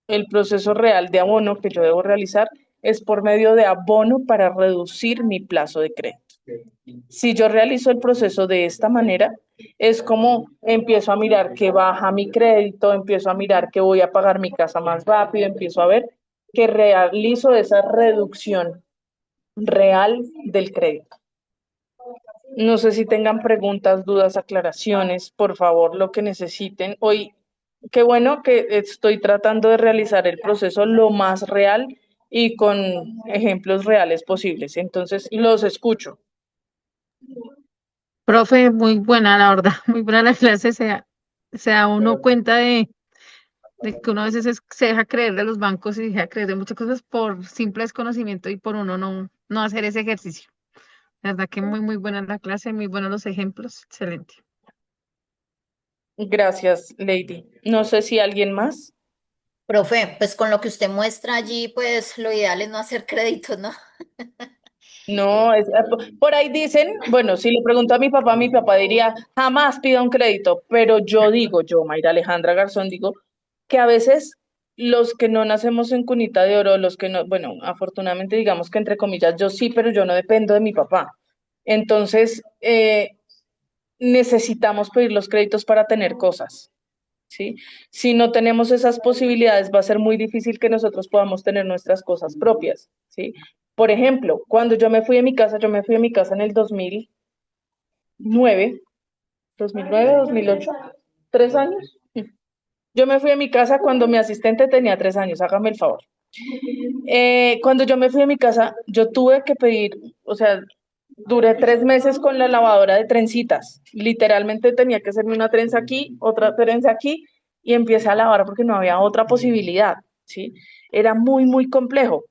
el proceso real de abono que yo debo realizar es por medio de abono para reducir mi plazo de crédito. Si yo realizo el proceso de esta manera, es como empiezo a mirar que baja mi crédito, empiezo a mirar que voy a pagar mi casa más rápido, empiezo a ver que realizo esa reducción real del crédito. No sé si tengan preguntas, dudas, aclaraciones, por favor, lo que necesiten. Hoy, qué bueno que estoy tratando de realizar el proceso lo más real y con ejemplos reales posibles. Entonces, los escucho. Profe, muy buena, la verdad, muy buena la clase, se da uno cuenta de que uno a veces se deja creer de los bancos y deja creer de muchas cosas por simple desconocimiento y por uno no hacer ese ejercicio. La verdad que muy buena la clase, muy buenos los ejemplos, excelente. Gracias, Lady. No sé si alguien más. Profe, pues con lo que usted muestra allí, pues lo ideal es no hacer créditos, ¿no? No, por ahí dicen, bueno, si le pregunto a mi papá diría, jamás pida un crédito, pero yo, Mayra Alejandra Garzón, digo que a veces los que no nacemos en cunita de oro, los que no, bueno, afortunadamente digamos que entre comillas, yo sí, pero yo no dependo de mi papá. Entonces, necesitamos pedir los créditos para tener cosas, ¿sí? Si no tenemos esas posibilidades, va a ser muy difícil que nosotros podamos tener nuestras cosas propias, ¿sí? Por ejemplo, cuando yo me fui de mi casa, yo me fui de mi casa en el 2009, 2009, 2008, 3 años. Yo me fui de mi casa cuando mi asistente tenía 3 años, hágame el favor. Cuando yo me fui de mi casa, yo tuve que pedir, o sea, duré 3 meses con la lavadora de trencitas. Literalmente tenía que hacerme una trenza aquí, otra trenza aquí, y empecé a lavar porque no había otra posibilidad, ¿sí? Era muy complejo.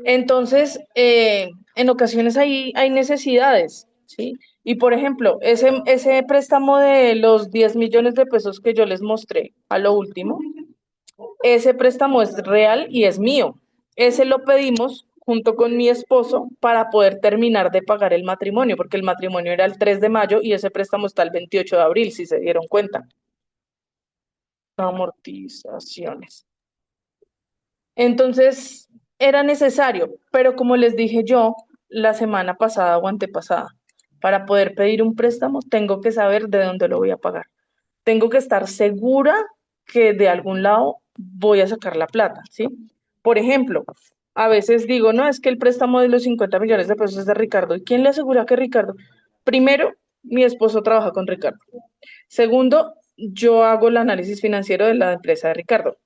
Entonces, en ocasiones hay necesidades, ¿sí? Y por ejemplo, ese préstamo de los 10 millones de pesos que yo les mostré a lo último, ese préstamo es real y es mío. Ese lo pedimos junto con mi esposo para poder terminar de pagar el matrimonio, porque el matrimonio era el 3 de mayo y ese préstamo está el 28 de abril, si se dieron cuenta. Amortizaciones. Entonces, era necesario, pero como les dije yo la semana pasada o antepasada, para poder pedir un préstamo, tengo que saber de dónde lo voy a pagar. Tengo que estar segura que de algún lado voy a sacar la plata, ¿sí? Por ejemplo, a veces digo, no, es que el préstamo de los 50 millones de pesos es de Ricardo. ¿Y quién le asegura que Ricardo? Primero, mi esposo trabaja con Ricardo. Segundo, yo hago el análisis financiero de la empresa de Ricardo.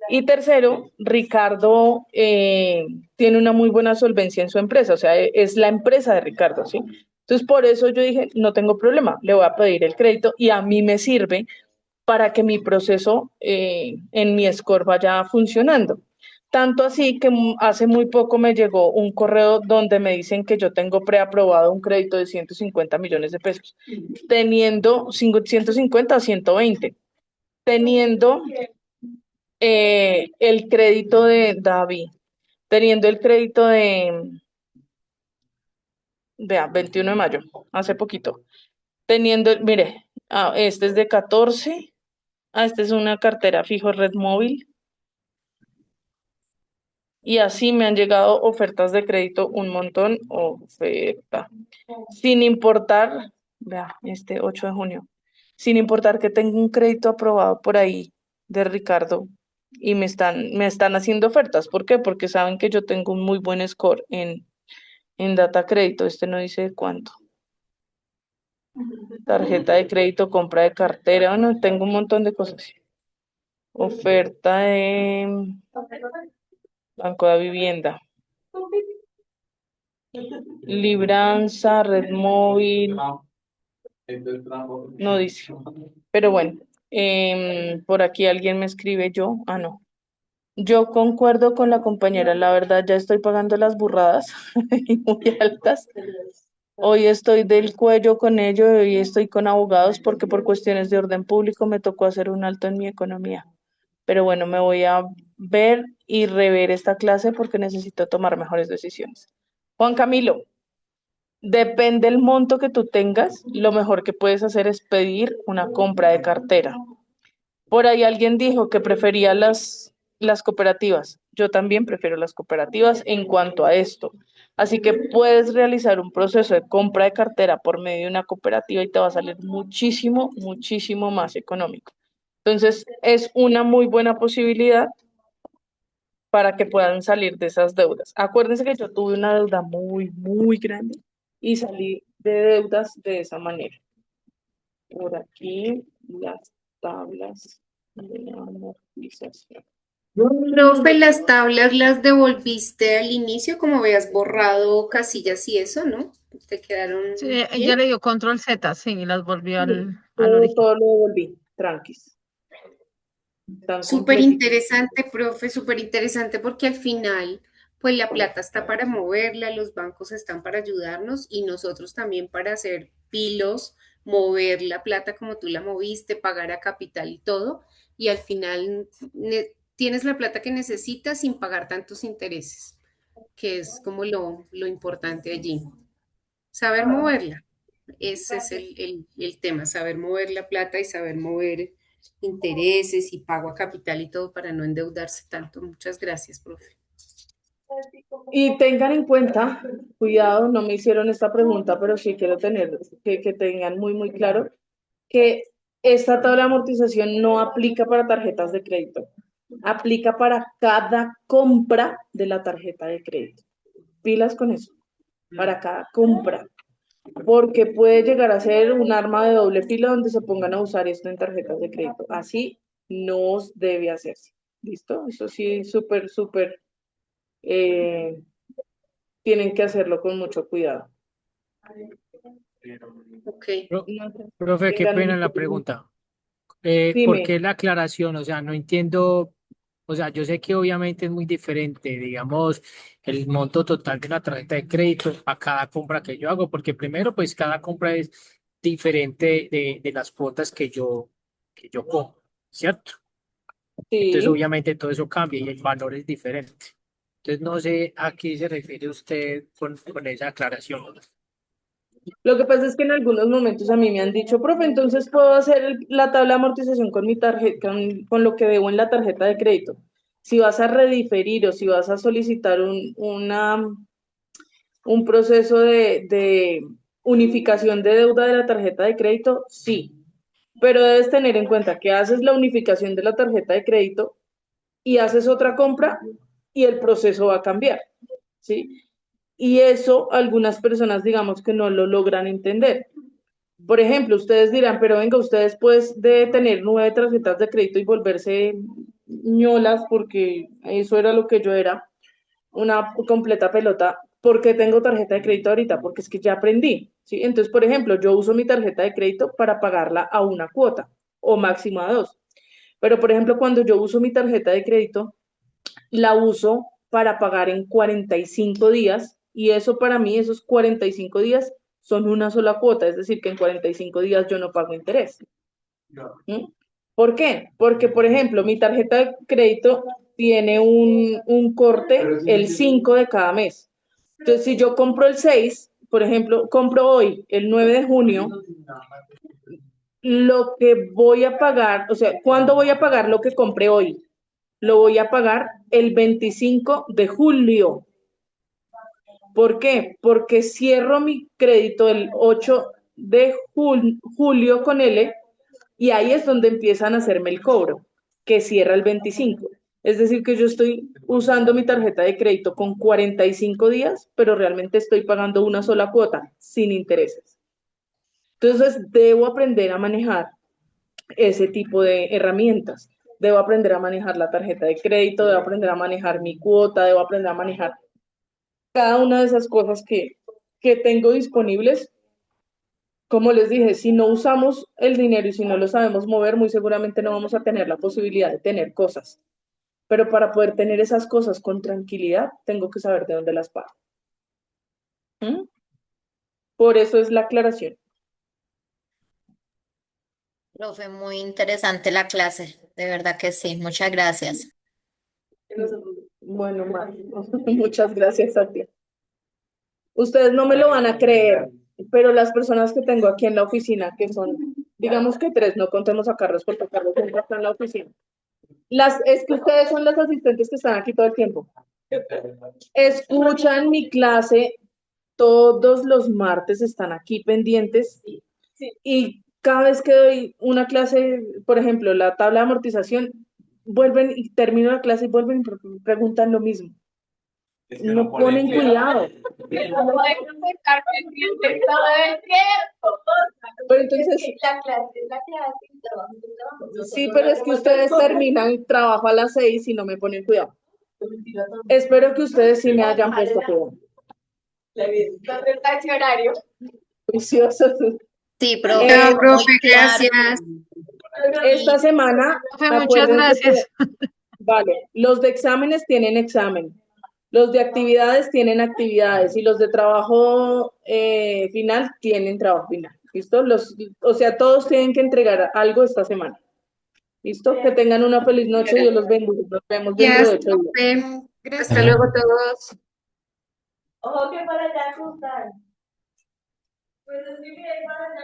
Y tercero, Ricardo tiene una muy buena solvencia en su empresa, o sea, es la empresa de Ricardo, ¿sí? Entonces, por eso yo dije, no tengo problema, le voy a pedir el crédito y a mí me sirve para que mi proceso en mi score vaya funcionando. Tanto así que hace muy poco me llegó un correo donde me dicen que yo tengo preaprobado un crédito de 150 millones de pesos, teniendo 150 a 120, teniendo el crédito de David, teniendo el crédito de, vea, 21 de mayo, hace poquito, teniendo, mire, este es de 14, esta es una cartera fijo red móvil, y así me han llegado ofertas de crédito un montón, oferta, sin importar, vea, este 8 de junio, sin importar que tenga un crédito aprobado por ahí de Ricardo y me están haciendo ofertas. ¿Por qué? Porque saben que yo tengo un muy buen score En data crédito, este no dice de cuánto. Tarjeta de crédito, compra de cartera. Bueno, tengo un montón de cosas. Oferta de Banco de Vivienda. Libranza, red móvil. No dice. Pero bueno, por aquí alguien me escribe yo. Ah, no. Yo concuerdo con la compañera. La verdad, ya estoy pagando las burradas y muy altas. Hoy estoy del cuello con ello y hoy estoy con abogados porque por cuestiones de orden público me tocó hacer un alto en mi economía. Pero bueno, me voy a ver y rever esta clase porque necesito tomar mejores decisiones. Juan Camilo, depende del monto que tú tengas, lo mejor que puedes hacer es pedir una compra de cartera. Por ahí alguien dijo que prefería las cooperativas. Yo también prefiero las cooperativas en cuanto a esto. Así que puedes realizar un proceso de compra de cartera por medio de una cooperativa y te va a salir muchísimo, muchísimo más económico. Entonces, es una muy buena posibilidad para que puedan salir de esas deudas. Acuérdense que yo tuve una deuda muy, muy grande y salí de deudas de esa manera. Por aquí las tablas de amortización. Profe, las tablas las devolviste al inicio, como habías borrado casillas y eso, ¿no? ¿Te quedaron Sí, ella bien? le dio control Z, sí, y las volvió Sí, al todo, origen. todo lo devolví, tranquis. Tan Súper completico. interesante, profe, súper interesante porque al final, pues la plata está para moverla, los bancos están para ayudarnos y nosotros también para hacer pilos, mover la plata como tú la moviste, pagar a capital y todo. Y al final tienes la plata que necesitas sin pagar tantos intereses, que es como lo importante allí. Saber moverla. Ese es el tema, saber mover la plata y saber mover intereses y pago a capital y todo para no endeudarse tanto. Muchas gracias, profe. Y tengan en cuenta, cuidado, no me hicieron esta pregunta, pero sí quiero tener, que tengan muy, muy claro que esta tabla de amortización no aplica para tarjetas de crédito, aplica para cada compra de la tarjeta de crédito. Pilas con eso, para cada compra, porque puede llegar a ser un arma de doble filo donde se pongan a usar esto en tarjetas de crédito. Así no debe hacerse. ¿Listo? Eso sí, súper, súper, eh, tienen que hacerlo con mucho cuidado. Ok. Pro- No sé, Profe, qué tengan pena mucho la cuidado. pregunta. ¿Por Dime. qué la aclaración? O sea, no entiendo. O sea, yo sé que obviamente es muy diferente, digamos, el monto total de la tarjeta de crédito a cada compra que yo hago, porque primero, pues cada compra es diferente de las cuotas que yo compro, ¿cierto? Entonces, Sí. obviamente todo eso cambia y el valor es diferente. Entonces, no sé a qué se refiere usted con esa aclaración. Lo que pasa es que en algunos momentos a mí me han dicho, profe, entonces puedo hacer la tabla de amortización con mi tarjeta, con lo que debo en la tarjeta de crédito. Si vas a rediferir o si vas a solicitar un proceso de unificación de deuda de la tarjeta de crédito, sí. Pero debes tener en cuenta que haces la unificación de la tarjeta de crédito y haces otra compra y el proceso va a cambiar, ¿sí? Y eso algunas personas digamos que no lo logran entender. Por ejemplo, ustedes dirán, pero venga, ustedes después de tener 9 tarjetas de crédito y volverse ñolas, porque eso era lo que yo era, una completa pelota, ¿por qué tengo tarjeta de crédito ahorita? Porque es que ya aprendí, ¿sí? Entonces, por ejemplo, yo uso mi tarjeta de crédito para pagarla a una cuota o máximo a dos. Pero, por ejemplo, cuando yo uso mi tarjeta de crédito, la uso para pagar en 45 días y eso para mí, esos 45 días son una sola cuota, es decir, que en 45 días yo no pago interés. ¿Mm? ¿Por qué? Porque, por ejemplo, mi tarjeta de crédito tiene un corte el 5 de cada mes. Entonces, si yo compro el 6, por ejemplo, compro hoy, el 9 de junio, lo que voy a pagar, o sea, ¿cuándo voy a pagar lo que compré hoy? Lo voy a pagar el 25 de julio. ¿Por qué? Porque cierro mi crédito el 8 de julio con L y ahí es donde empiezan a hacerme el cobro, que cierra el 25. Es decir, que yo estoy usando mi tarjeta de crédito con 45 días, pero realmente estoy pagando una sola cuota sin intereses. Entonces, debo aprender a manejar ese tipo de herramientas. Debo aprender a manejar la tarjeta de crédito, debo aprender a manejar mi cuota, debo aprender a manejar cada una de esas cosas que tengo disponibles. Como les dije, si no usamos el dinero y si no lo sabemos mover, muy seguramente no vamos a tener la posibilidad de tener cosas. Pero para poder tener esas cosas con tranquilidad, tengo que saber de dónde las pago. ¿Mm? Por eso es la aclaración. Profe, muy interesante la clase, de verdad que sí, muchas gracias. Bueno, muchas gracias a ti. Ustedes no me lo van a creer, pero las personas que tengo aquí en la oficina, que son, digamos que tres, no contemos a Carlos porque Carlos siempre está en la oficina. Es que ustedes son las asistentes que están aquí todo el tiempo. Escuchan mi clase todos los martes, están aquí pendientes y cada vez que doy una clase, por ejemplo, la tabla de amortización, vuelven y termino la clase y vuelven y preguntan lo mismo. No ponen cuidado. Pero entonces, sí, pero es que ustedes terminan el trabajo a las 6 y no me ponen cuidado. Espero que ustedes sí me hayan puesto cuidado. Juiciosos. Sí, profe, Chao, muy profe, claro. gracias. Esta semana, Profe, muchas acuérdense gracias. vale, los de exámenes tienen examen, los de actividades tienen actividades y los de trabajo final tienen trabajo final. ¿Listo? O sea, todos tienen que entregar algo esta semana. ¿Listo? Que tengan una feliz noche y Dios los bendiga. Nos vemos dentro de Gracias, 8 días. profe. Hasta luego todos. Ojo que para allá asustan. Pues es que para allá